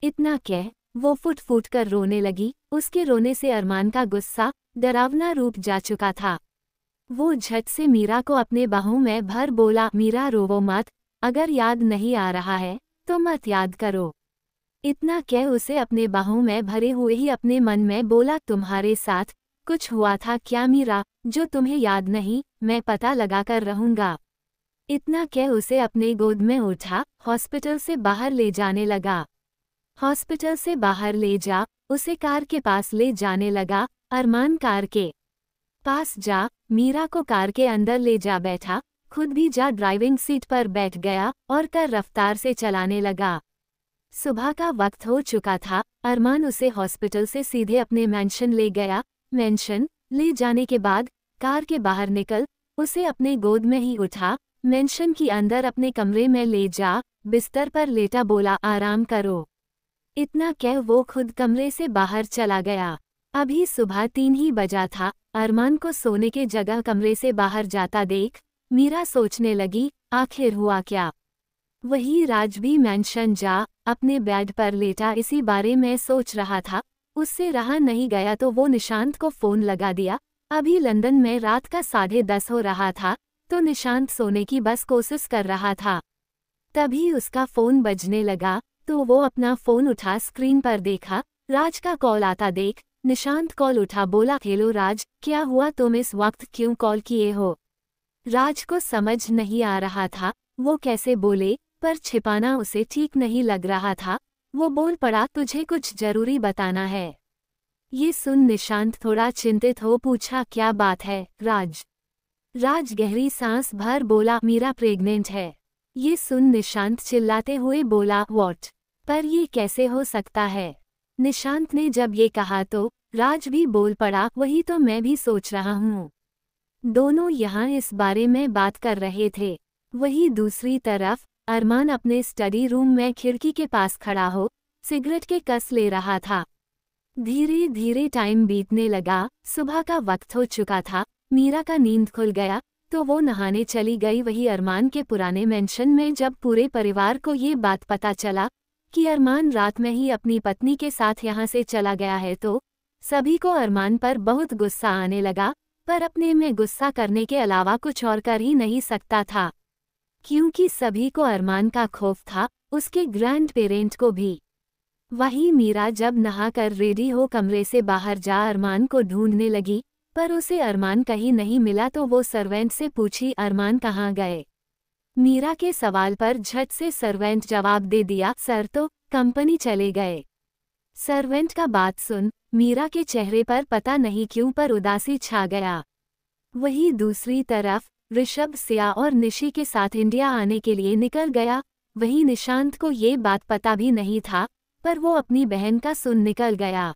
इतना कह वो फुट फुट कर रोने लगी। उसके रोने से अरमान का गुस्सा डरावना रूप जा चुका था। वो झट से मीरा को अपने बाहों में भर बोला, मीरा रोवो मत, अगर याद नहीं आ रहा है तो मत याद करो। इतना कह उसे अपने बाहों में भरे हुए ही अपने मन में बोला, तुम्हारे साथ कुछ हुआ था क्या मीरा, जो तुम्हें याद नहीं? मैं पता लगा कर रहूंगा। इतना कह उसे अपने गोद में उठा हॉस्पिटल से बाहर ले जाने लगा। हॉस्पिटल से बाहर ले जा उसे कार के पास ले जाने लगा। अरमान कार के पास जा मीरा को कार के अंदर ले जा बैठा, खुद भी जा ड्राइविंग सीट पर बैठ गया और कर रफ्तार से चलाने लगा। सुबह का वक्त हो चुका था। अरमान उसे हॉस्पिटल से सीधे अपने मेंशन ले गया। मेंशन ले जाने के बाद कार के बाहर निकल उसे अपने गोद में ही उठा मेंशन की अंदर अपने कमरे में ले जा बिस्तर पर लेटा बोला, आराम करो। इतना कह वो खुद कमरे से बाहर चला गया। अभी सुबह 3 ही बजा था। अरमान को सोने के जगह कमरे से बाहर जाता देख मीरा सोचने लगी, आखिर हुआ क्या? वही राज भी मेंशन जा अपने बेड पर लेटा इसी बारे में सोच रहा था। उससे रहा नहीं गया तो वो निशांत को फोन लगा दिया। अभी लंदन में रात का 10:30 हो रहा था तो निशांत सोने की बस कोशिश कर रहा था। तभी उसका फोन बजने लगा तो वो अपना फोन उठा स्क्रीन पर देखा राज का कॉल आता देख निशांत कॉल उठा बोला, हेलो राज, क्या हुआ, तुम इस वक्त क्यों कॉल किए हो? राज को समझ नहीं आ रहा था वो कैसे बोले, पर छिपाना उसे ठीक नहीं लग रहा था। वो बोल पड़ा, तुझे कुछ जरूरी बताना है। ये सुन निशांत थोड़ा चिंतित हो पूछा, क्या बात है राज? राज गहरी सांस भर बोला, मीरा प्रेग्नेंट है। ये सुन निशांत चिल्लाते हुए बोला, व्हाट? पर ये कैसे हो सकता है? निशांत ने जब ये कहा तो राज भी बोल पड़ा, वही तो मैं भी सोच रहा हूँ। दोनों यहाँ इस बारे में बात कर रहे थे। वही दूसरी तरफ अरमान अपने स्टडी रूम में खिड़की के पास खड़ा हो सिगरेट के कस ले रहा था। धीरे धीरे टाइम बीतने लगा, सुबह का वक्त हो चुका था। मीरा का नींद खुल गया तो वो नहाने चली गई। वही अरमान के पुराने मेंशन में जब पूरे परिवार को ये बात पता चला कि अरमान रात में ही अपनी पत्नी के साथ यहाँ से चला गया है तो सभी को अरमान पर बहुत गुस्सा आने लगा, पर अपने में गुस्सा करने के अलावा कुछ और कर ही नहीं सकता था, क्योंकि सभी को अरमान का खौफ था, उसके ग्रैंड पेरेंट को भी। वही मीरा जब नहाकर रेडी हो कमरे से बाहर जा अरमान को ढूंढने लगी, पर उसे अरमान कहीं नहीं मिला तो वो सर्वेंट से पूछी, अरमान कहाँ गए? मीरा के सवाल पर झट से सर्वेंट जवाब दे दिया, सर तो कंपनी चले गए। सर्वेंट का बात सुन मीरा के चेहरे पर पता नहीं क्यों पर उदासी छा गया। वही दूसरी तरफ ऋषभ सिया और निशी के साथ इंडिया आने के लिए निकल गया। वही निशांत को ये बात पता भी नहीं था, पर वो अपनी बहन का सुन निकल गया।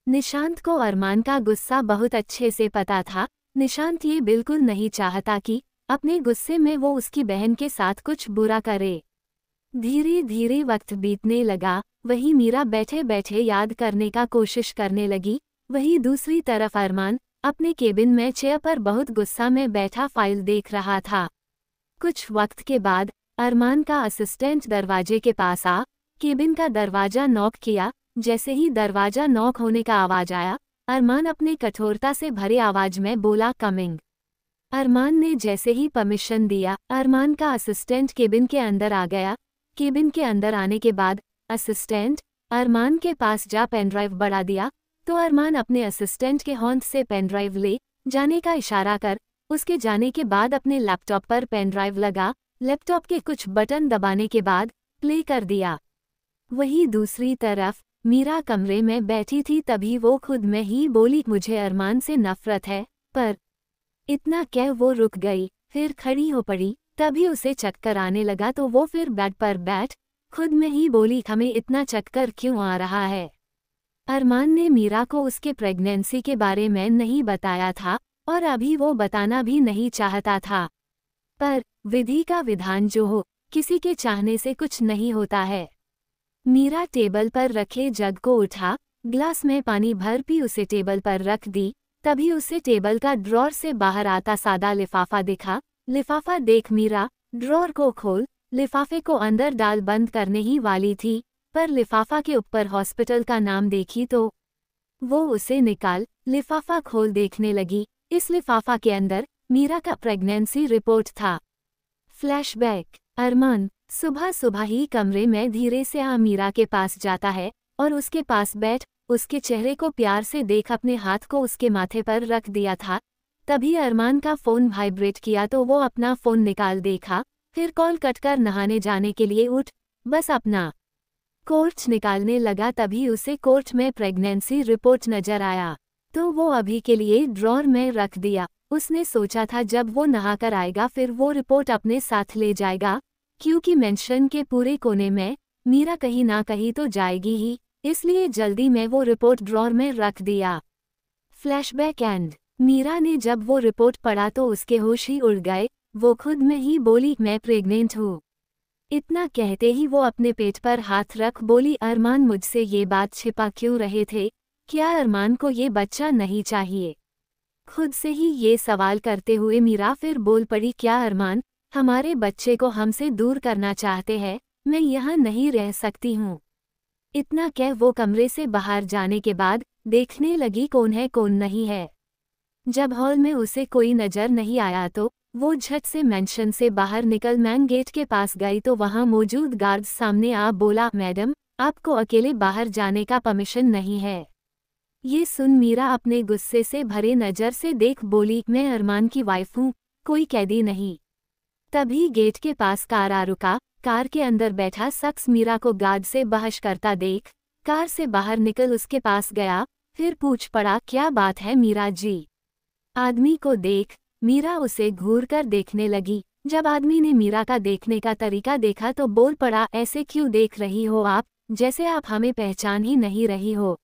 निशांत को अरमान का गुस्सा बहुत अच्छे से पता था। निशांत ये बिल्कुल नहीं चाहता कि अपने गुस्से में वो उसकी बहन के साथ कुछ बुरा करे। धीरे धीरे वक्त बीतने लगा। वही मीरा बैठे बैठे याद करने का कोशिश करने लगी। वही दूसरी तरफ अरमान अपने केबिन में चेयर पर बहुत गुस्सा में बैठा फाइल देख रहा था। कुछ वक्त के बाद अरमान का असिस्टेंट दरवाजे के पास आ केबिन का दरवाजा नॉक किया। जैसे ही दरवाजा नॉक होने का आवाज आया, अरमान अपने कठोरता से भरे आवाज में बोला, कमिंग। अरमान ने जैसे ही परमिशन दिया, अरमान का असिस्टेंट केबिन के अंदर आ गया। केबिन के अंदर आने के बाद असिस्टेंट अरमान के पास जा पेनड्राइव बढ़ा दिया तो अरमान अपने असिस्टेंट के हाथ से पेनड्राइव ले जाने का इशारा कर उसके जाने के बाद अपने लैपटॉप पर पेनड्राइव लगा। लैपटॉप के कुछ बटन दबाने के बाद प्ले कर दिया। वही दूसरी तरफ मीरा कमरे में बैठी थी। तभी वो खुद में ही बोली, मुझे अरमान से नफरत है। पर इतना कह वो रुक गई, फिर खड़ी हो पड़ी। तभी उसे चक्कर आने लगा तो वो फिर बेड पर बैठ खुद में ही बोली, हमें इतना चक्कर क्यों आ रहा है? अरमान ने मीरा को उसके प्रेगनेंसी के बारे में नहीं बताया था और अभी वो बताना भी नहीं चाहता था। पर विधि का विधान जो हो, किसी के चाहने से कुछ नहीं होता है। मीरा टेबल पर रखे जग को उठा, ग्लास में पानी भर पी उसे टेबल पर रख दी। तभी उसे टेबल का ड्रॉर से बाहर आता सादा लिफाफा दिखा। लिफाफा देख मीरा ड्रॉर को खोल लिफाफे को अंदर डाल बंद करने ही वाली थी, पर लिफाफा के ऊपर हॉस्पिटल का नाम देखी तो वो उसे निकाल लिफाफा खोल देखने लगी। इस लिफाफा के अंदर मीरा का प्रेगनेंसी रिपोर्ट था। फ्लैशबैक। अरमान सुबह सुबह ही कमरे में धीरे से मीरा के पास जाता है और उसके पास बैठ उसके चेहरे को प्यार से देख अपने हाथ को उसके माथे पर रख दिया था। तभी अरमान का फ़ोन वाइब्रेट किया तो वो अपना फ़ोन निकाल देखा, फिर कॉल कटकर नहाने जाने के लिए उठ बस अपना कोर्ट निकालने लगा। तभी उसे कोर्ट में प्रेगनेंसी रिपोर्ट नजर आया तो वो अभी के लिए ड्रॉर में रख दिया। उसने सोचा था जब वो नहाकर आएगा फिर वो रिपोर्ट अपने साथ ले जाएगा, क्योंकि मेंशन के पूरे कोने में मीरा कहीं ना कहीं तो जाएगी ही, इसलिए जल्दी में वो रिपोर्ट ड्रॉर में रख दिया। Flashback and. मीरा ने जब वो रिपोर्ट पढ़ा तो उसके होश ही उड़ गए। वो खुद में ही बोली, मैं प्रेग्नेंट हूँ। इतना कहते ही वो अपने पेट पर हाथ रख बोली, अरमान मुझसे ये बात छिपा क्यों रहे थे? क्या अरमान को ये बच्चा नहीं चाहिए? खुद से ही ये सवाल करते हुए मीरा फिर बोल पड़ी, क्या अरमान हमारे बच्चे को हमसे दूर करना चाहते हैं? मैं यहाँ नहीं रह सकती हूँ। इतना कह वो कमरे से बाहर जाने के बाद देखने लगी कौन है कौन नहीं है। जब हॉल में उसे कोई नजर नहीं आया तो वो झट से मेंशन से बाहर निकल मैन गेट के पास गई तो वहां मौजूद गार्ड्स सामने आ बोला, मैडम आपको अकेले बाहर जाने का परमिशन नहीं है। ये सुन मीरा अपने गुस्से से भरे नज़र से देख बोली, मैं अरमान की वाइफ हूँ, कोई कैदी नहीं। तभी गेट के पास कार आ रुका। कार के अंदर बैठा शख्स मीरा को गार्ड से बहस करता देख कार से बाहर निकल उसके पास गया, फिर पूछ पड़ा, क्या बात है मीरा जी? आदमी को देख मीरा उसे घूर कर देखने लगी। जब आदमी ने मीरा का देखने का तरीका देखा तो बोल पड़ा, ऐसे क्यों देख रही हो आप, जैसे आप हमें पहचान ही नहीं रही हो।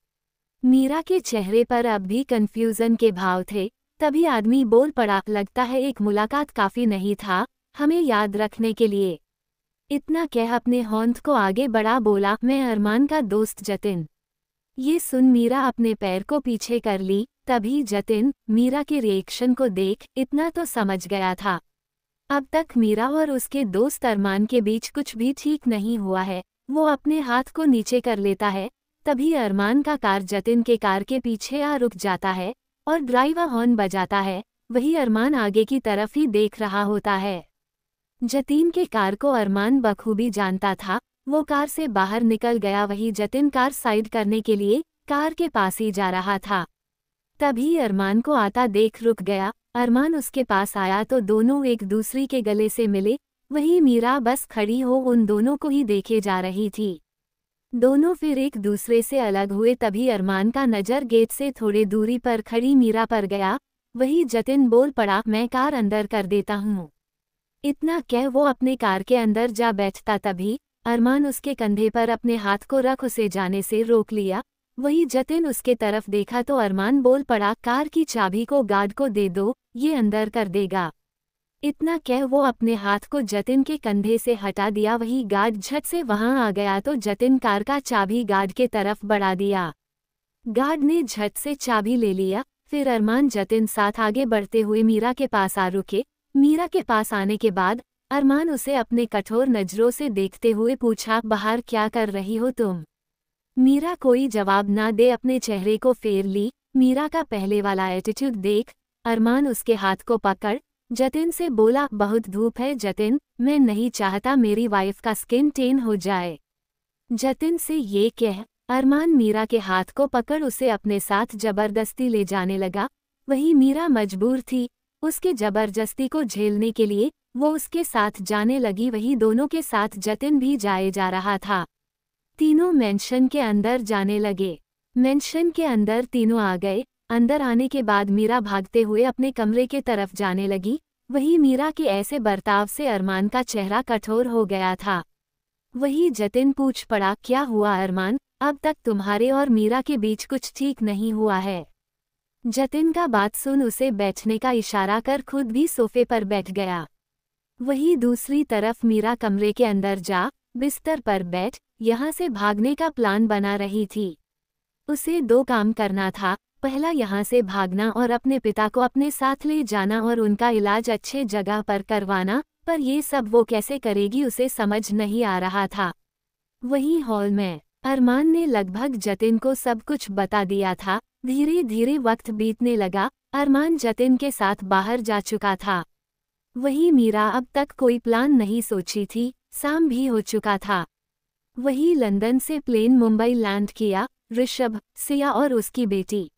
मीरा के चेहरे पर अब भी कंफ्यूजन के भाव थे। तभी आदमी बोल पड़ा, लगता है एक मुलाकात काफी नहीं था हमें याद रखने के लिए। इतना कह अपने होंठ को आगे बढ़ा बोला, मैं अरमान का दोस्त जतिन। ये सुन मीरा अपने पैर को पीछे कर ली। तभी जतिन मीरा के रिएक्शन को देख इतना तो समझ गया था, अब तक मीरा और उसके दोस्त अरमान के बीच कुछ भी ठीक नहीं हुआ है। वो अपने हाथ को नीचे कर लेता है। तभी अरमान का कार जतिन के कार के पीछे आ रुक जाता है और ड्राइवर हॉर्न बजाता है। वही अरमान आगे की तरफ ही देख रहा होता है। जतिन के कार को अरमान बखूबी जानता था। वो कार से बाहर निकल गया। वही जतिन कार साइड करने के लिए कार के पास ही जा रहा था। तभी अरमान को आता देख रुक गया। अरमान उसके पास आया तो दोनों एक दूसरे के गले से मिले। वही मीरा बस खड़ी हो उन दोनों को ही देखे जा रही थी। दोनों फिर एक दूसरे से अलग हुए। तभी अरमान का नज़र गेट से थोड़े दूरी पर खड़ी मीरा पर गया। वही जतिन बोल पड़ा, मैं कार अंदर कर देता हूँ। इतना कह वो अपने कार के अंदर जा बैठता। तभी अरमान उसके कंधे पर अपने हाथ को रख उसे जाने से रोक लिया। वही जतिन उसके तरफ देखा तो अरमान बोल पड़ा, कार की चाबी को गार्ड को दे दो, ये अंदर कर देगा। इतना कह वो अपने हाथ को जतिन के कंधे से हटा दिया। वही गार्ड झट से वहां आ गया तो जतिन कार का चाबी गार्ड के तरफ बढ़ा दिया। गार्ड ने झट से चाबी ले लिया। फिर अरमान जतिन साथ आगे बढ़ते हुए मीरा के पास आ रुके। मीरा के पास आने के बाद अरमान उसे अपने कठोर नजरों से देखते हुए पूछा, बाहर क्या कर रही हो तुम? मीरा कोई जवाब ना दे अपने चेहरे को फेर ली। मीरा का पहले वाला एटीट्यूड देख अरमान उसके हाथ को पकड़ जतिन से बोला, बहुत धूप है जतिन, मैं नहीं चाहता मेरी वाइफ का स्किन टेन हो जाए। जतिन से ये कह अरमान मीरा के हाथ को पकड़ उसे अपने साथ जबरदस्ती ले जाने लगा। वही मीरा मजबूर थी उसके जबरदस्ती को झेलने के लिए। वो उसके साथ जाने लगी। वही दोनों के साथ जतिन भी जाए जा रहा था। तीनों मेंशन के अंदर जाने लगे। मेंशन के अंदर तीनों आ गए। अंदर आने के बाद मीरा भागते हुए अपने कमरे के तरफ जाने लगी। वही मीरा के ऐसे बर्ताव से अरमान का चेहरा कठोर हो गया था। वही जतिन पूछ पड़ा, क्या हुआ अरमान, अब तक तुम्हारे और मीरा के बीच कुछ ठीक नहीं हुआ है? जतिन का बात सुन उसे बैठने का इशारा कर खुद भी सोफे पर बैठ गया। वही दूसरी तरफ मीरा कमरे के अंदर जा बिस्तर पर बैठ यहाँ से भागने का प्लान बना रही थी। उसे दो काम करना था, पहला यहाँ से भागना और अपने पिता को अपने साथ ले जाना और उनका इलाज अच्छे जगह पर करवाना। पर ये सब वो कैसे करेगी उसे समझ नहीं आ रहा था। वहीं हॉल में अरमान ने लगभग जतिन को सब कुछ बता दिया था। धीरे धीरे वक्त बीतने लगा। अरमान जतिन के साथ बाहर जा चुका था। वही मीरा अब तक कोई प्लान नहीं सोची थी। शाम भी हो चुका था। वही लंदन से प्लेन मुंबई लैंड किया। ऋषभ, सिया और उसकी बेटी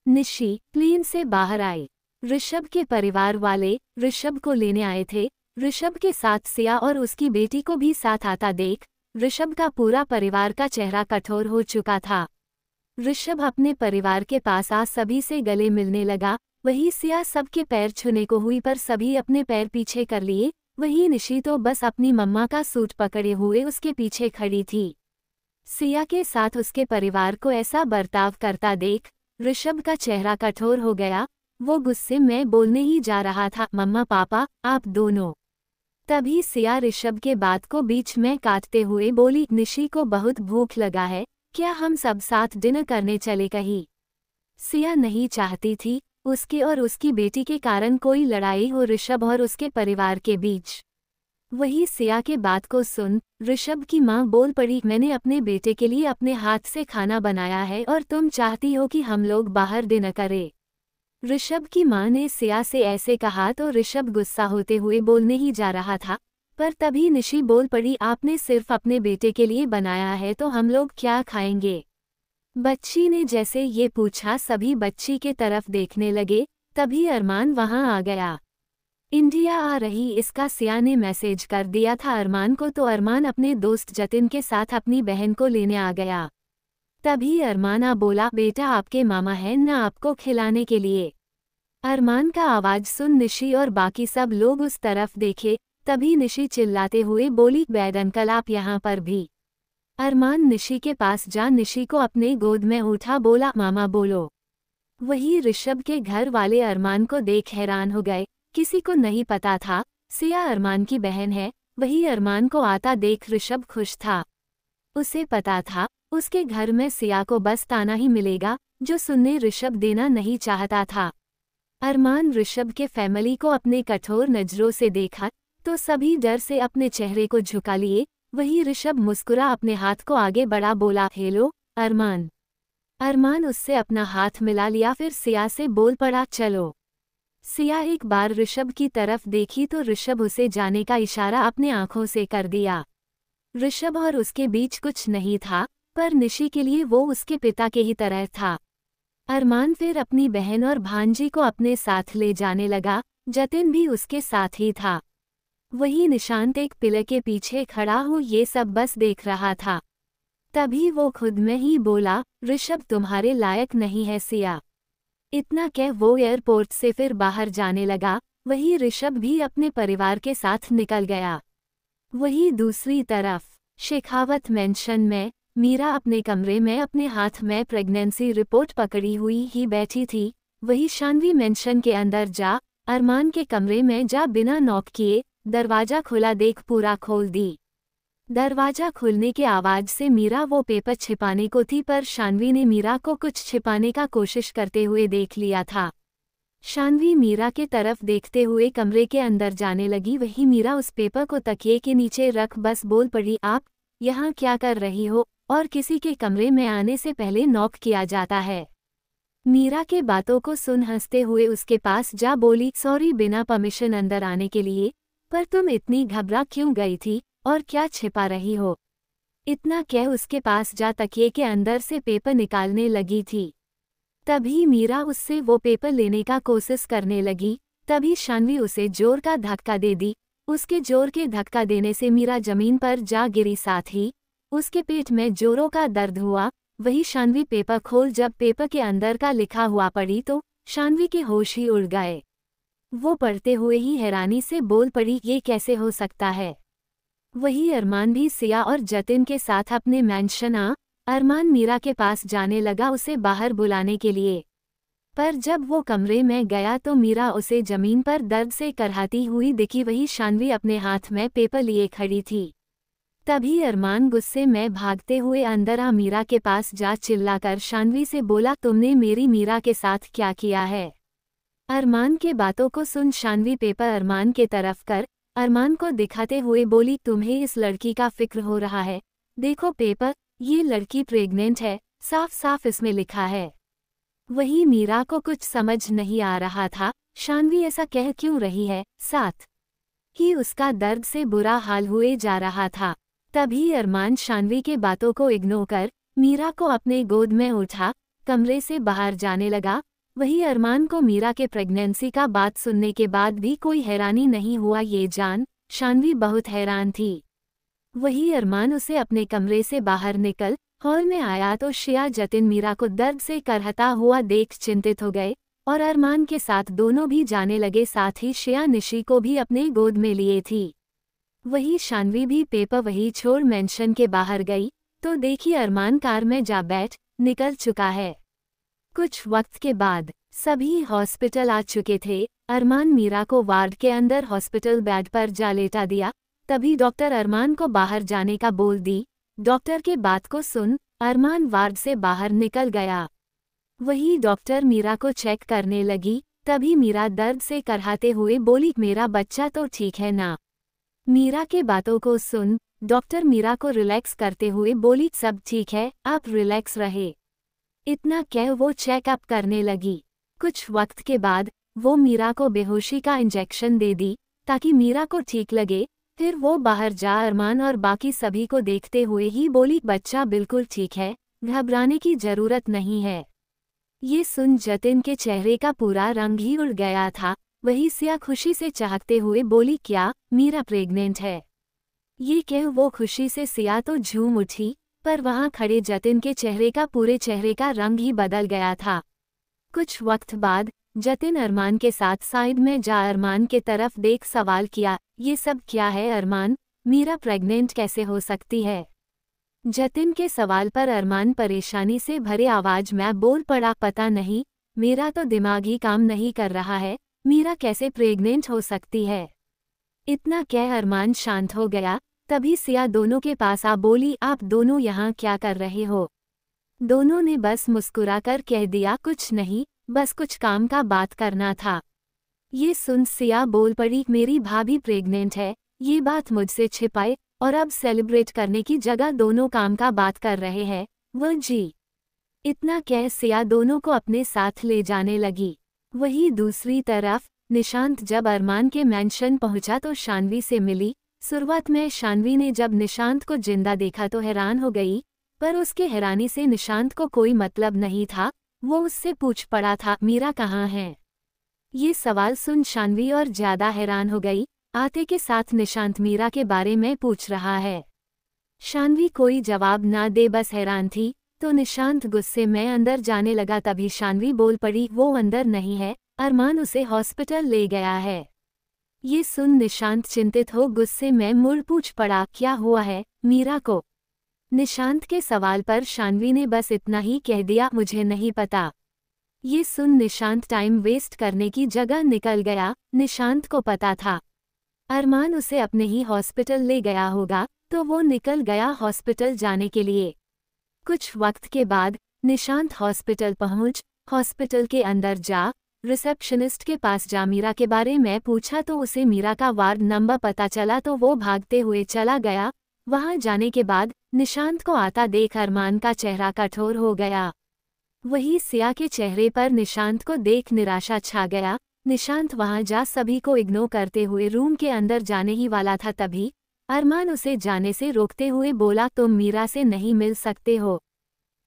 निशी प्लेन से बाहर आए। ऋषभ के परिवार वाले ऋषभ को लेने आए थे। ऋषभ के साथ सिया और उसकी बेटी को भी साथ आता देख ऋषभ का पूरा परिवार का चेहरा कठोर हो चुका था। ऋषभ अपने परिवार के पास आ सभी से गले मिलने लगा। वही सिया सबके पैर छूने को हुई पर सभी अपने पैर पीछे कर लिए। वही निशी तो बस अपनी मम्मा का सूट पकड़े हुए उसके पीछे खड़ी थी। सिया के साथ उसके परिवार को ऐसा बर्ताव करता देख ऋषभ का चेहरा कठोर हो गया। वो गुस्से में बोलने ही जा रहा था, मम्मा पापा आप दोनों। तभी सिया ऋषभ के बात को बीच में काटते हुए बोली, निशी को बहुत भूख लगा है, क्या हम सब साथ डिनर करने चले कहीं? सिया नहीं चाहती थी उसके और उसकी बेटी के कारण कोई लड़ाई हो ऋषभ और उसके परिवार के बीच। वही सिया के बात को सुन ऋषभ की मां बोल पड़ी, मैंने अपने बेटे के लिए अपने हाथ से खाना बनाया है और तुम चाहती हो कि हम लोग बाहर डिनर करें। ऋषभ की मां ने सिया से ऐसे कहा तो ऋषभ गुस्सा होते हुए बोलने ही जा रहा था, पर तभी निशी बोल पड़ी, आपने सिर्फ अपने बेटे के लिए बनाया है तो हम लोग क्या खाएंगे? बच्ची ने जैसे ये पूछा सभी बच्ची के तरफ देखने लगे। तभी अरमान वहां आ गया। इंडिया आ रही इसका सिया ने मैसेज कर दिया था अरमान को, तो अरमान अपने दोस्त जतिन के साथ अपनी बहन को लेने आ गया। तभी अरमान बोला, बेटा आपके मामा हैं ना आपको खिलाने के लिए। अरमान का आवाज सुन निशी और बाकी सब लोग उस तरफ देखे। तभी निशी चिल्लाते हुए बोली, बैड अंकल आप यहाँ पर भी। अरमान निशी के पास जा निशी को अपने गोद में उठा, बोला, मामा बोलो। वही ऋषभ के घर वाले अरमान को देख हैरान हो गए। किसी को नहीं पता था सिया अरमान की बहन है। वही अरमान को आता देख ऋषभ खुश था। उसे पता था उसके घर में सिया को बस ताना ही मिलेगा, जो सुनने ऋषभ देना नहीं चाहता था। अरमान ऋषभ के फैमिली को अपने कठोर नजरों से देखा तो सभी डर से अपने चेहरे को झुका लिए। वही ऋषभ मुस्कुरा अपने हाथ को आगे बढ़ा, बोला, हेलो अरमान। अरमान उससे अपना हाथ मिला लिया, फिर सिया से बोल पड़ा, चलो। सिया एक बार ऋषभ की तरफ देखी तो ऋषभ उसे जाने का इशारा अपने आंखों से कर दिया। ऋषभ और उसके बीच कुछ नहीं था, पर निशी के लिए वो उसके पिता के ही तरह था। अरमान फिर अपनी बहन और भांजी को अपने साथ ले जाने लगा। जतिन भी उसके साथ ही था। वही निशांत एक पिलर के पीछे खड़ा हो ये सब बस देख रहा था। तभी वो खुद में ही बोला, ऋषभ तुम्हारे लायक नहीं है सिया। इतना कह वो एयरपोर्ट से फिर बाहर जाने लगा। वही ऋषभ भी अपने परिवार के साथ निकल गया। वही दूसरी तरफ शेखावत मेंशन में मीरा अपने कमरे में अपने हाथ में प्रेगनेंसी रिपोर्ट पकड़ी हुई ही बैठी थी। वही शानवी मेंशन के अंदर जा अरमान के कमरे में जा बिना नॉक किए दरवाजा खुला देख पूरा खोल दी। दरवाजा खुलने के आवाज से मीरा वो पेपर छिपाने को थी, पर शानवी ने मीरा को कुछ छिपाने का कोशिश करते हुए देख लिया था। शानवी मीरा के तरफ देखते हुए कमरे के अंदर जाने लगी। वही मीरा उस पेपर को तकिए के नीचे रख बस बोल पड़ी, आप यहाँ क्या कर रही हो, और किसी के कमरे में आने से पहले नॉक किया जाता है। मीरा के बातों को सुन हंसते हुए उसके पास जा बोली, सॉरी बिना परमिशन अंदर आने के लिए, पर तुम इतनी घबरा क्यों गई थी और क्या छिपा रही हो। इतना कह उसके पास जा तकिए के अंदर से पेपर निकालने लगी थी। तभी मीरा उससे वो पेपर लेने का कोशिश करने लगी। तभी शानवी उसे जोर का धक्का दे दी। उसके जोर के धक्का देने से मीरा जमीन पर जा गिरी, साथ ही उसके पेट में जोरों का दर्द हुआ। वही शानवी पेपर खोल जब पेपर के अंदर का लिखा हुआ पढ़ी तो शानवी के होश ही उड़ गए। वो पढ़ते हुए ही हैरानी से बोल पड़ी, ये कैसे हो सकता है। वही अरमान भी सिया और जतिन के साथ अपने मैंशन अरमान मीरा के पास जाने लगा उसे बाहर बुलाने के लिए। पर जब वो कमरे में गया तो मीरा उसे जमीन पर दर्द से करहाती हुई दिखी। वही शानवी अपने हाथ में पेपर लिए खड़ी थी। तभी अरमान गुस्से में भागते हुए अंदर मीरा के पास जा चिल्लाकर शानवी से बोला, तुमने मेरी मीरा के साथ क्या किया है। अरमान के बातों को सुन शानवी पेपर अरमान के तरफ कर अरमान को दिखाते हुए बोली, तुम्हें इस लड़की का फिक्र हो रहा है। देखो पेपर, ये लड़की प्रेग्नेंट है, साफ साफ इसमें लिखा है। वही मीरा को कुछ समझ नहीं आ रहा था शानवी ऐसा कह क्यों रही है, साथ ही उसका दर्द से बुरा हाल हुए जा रहा था। तभी अरमान शानवी के बातों को इग्नोर कर मीरा को अपने गोद में उठा कमरे से बाहर जाने लगा। वही अरमान को मीरा के प्रेगनेंसी का बात सुनने के बाद भी कोई हैरानी नहीं हुआ, ये जान शानवी बहुत हैरान थी। वही अरमान उसे अपने कमरे से बाहर निकल हॉल में आया तो शिया जतिन मीरा को दर्द से करहता हुआ देख चिंतित हो गए और अरमान के साथ दोनों भी जाने लगे। साथ ही शिया निशी को भी अपने गोद में लिए थी। वही शानवी भी पेपर वही छोड़ मेंशन के बाहर गई तो देखी अरमान कार में जा बैठ निकल चुका है। कुछ वक्त के बाद सभी हॉस्पिटल आ चुके थे। अरमान मीरा को वार्ड के अंदर हॉस्पिटल बेड पर जा लेटा दिया। तभी डॉक्टर अरमान को बाहर जाने का बोल दी। डॉक्टर के बात को सुन अरमान वार्ड से बाहर निकल गया। वही डॉक्टर मीरा को चेक करने लगी। तभी मीरा दर्द से करहाते हुए बोली, मेरा बच्चा तो ठीक है ना। मीरा के बातों को सुन डॉक्टर मीरा को रिलैक्स करते हुए बोली, सब ठीक है, आप रिलैक्स रहे। इतना कह वो चेकअप करने लगी। कुछ वक्त के बाद वो मीरा को बेहोशी का इंजेक्शन दे दी ताकि मीरा को ठीक लगे। फिर वो बाहर जा अरमान और बाकी सभी को देखते हुए ही बोली, बच्चा बिल्कुल ठीक है, घबराने की जरूरत नहीं है। ये सुन जतिन के चेहरे का पूरा रंग ही उड़ गया था। वही सिया खुशी से चहकते हुए बोली, क्या मीरा प्रेग्नेंट है? ये कह वो खुशी से सिया तो झूम उठी, पर वहां खड़े जतिन के चेहरे का पूरे चेहरे का रंग ही बदल गया था। कुछ वक्त बाद जतिन अरमान के साथ साइड में जा अरमान के तरफ देख सवाल किया, ये सब क्या है अरमान, मीरा प्रेग्नेंट कैसे हो सकती है? जतिन के सवाल पर अरमान परेशानी से भरे आवाज में बोल पड़ा, पता नहीं, मेरा तो दिमाग ही काम नहीं कर रहा है, मीरा कैसे प्रेग्नेंट हो सकती है? इतना कह अरमान शांत हो गया। तभी सिया दोनों के पास आ बोली, आप दोनों यहाँ क्या कर रहे हो? दोनों ने बस मुस्कुराकर कह दिया, कुछ नहीं, बस कुछ काम का बात करना था। ये सुन सिया बोल पड़ी, मेरी भाभी प्रेग्नेंट है, ये बात मुझसे छिपाए और अब सेलिब्रेट करने की जगह दोनों काम का बात कर रहे हैं, वो जी। इतना कह सिया दोनों को अपने साथ ले जाने लगी। वहीं दूसरी तरफ निशांत जब अरमान के मेंशन पहुंचा तो शानवी से मिली। शुरुआत में शानवी ने जब निशांत को जिंदा देखा तो हैरान हो गई, पर उसके हैरानी से निशांत को कोई मतलब नहीं था। वो उससे पूछ पड़ा था, मीरा कहाँ है? ये सवाल सुन शानवी और ज्यादा हैरान हो गई। आते के साथ निशांत मीरा के बारे में पूछ रहा है। शानवी कोई जवाब ना दे बस हैरान थी, तो निशांत गुस्से में अंदर जाने लगा। तभी शानवी बोल पड़ी, वो अंदर नहीं है, अरमान उसे हॉस्पिटल ले गया है। ये सुन निशांत चिंतित हो गुस्से में मुड़ पूछ पड़ा, क्या हुआ है मीरा को? निशांत के सवाल पर शानवी ने बस इतना ही कह दिया, मुझे नहीं पता। ये सुन निशांत टाइम वेस्ट करने की जगह निकल गया। निशांत को पता था अरमान उसे अपने ही हॉस्पिटल ले गया होगा, तो वो निकल गया हॉस्पिटल जाने के लिए। कुछ वक्त के बाद निशांत हॉस्पिटल पहुंच, हॉस्पिटल के अंदर जा रिसेप्शनिस्ट के पास जा मीरा के बारे में पूछा तो उसे मीरा का वार्ड नंबर पता चला, तो वो भागते हुए चला गया। वहां जाने के बाद निशांत को आता देख अरमान का चेहरा कठोर हो गया। वही सिया के चेहरे पर निशांत को देख निराशा छा गया। निशांत वहां जा सभी को इग्नोर करते हुए रूम के अंदर जाने ही वाला था, तभी अरमान उसे जाने से रोकते हुए बोला, तुम मीरा से नहीं मिल सकते हो।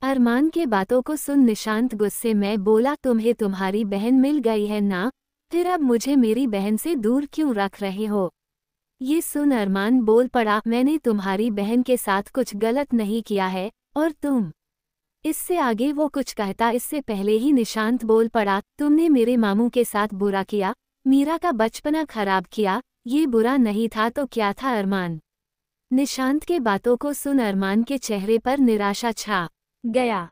अरमान के बातों को सुन निशांत गुस्से में बोला, तुम्हें तुम्हारी बहन मिल गई है ना, फिर अब मुझे मेरी बहन से दूर क्यों रख रहे हो? ये सुन अरमान बोल पड़ा, मैंने तुम्हारी बहन के साथ कुछ गलत नहीं किया है और तुम। इससे आगे वो कुछ कहता इससे पहले ही निशांत बोल पड़ा, तुमने मेरे मामू के साथ बुरा किया, मीरा का बचपना खराब किया, ये बुरा नहीं था तो क्या था अरमान? निशांत के बातों को सुन अरमान के चेहरे पर निराशा छा गया।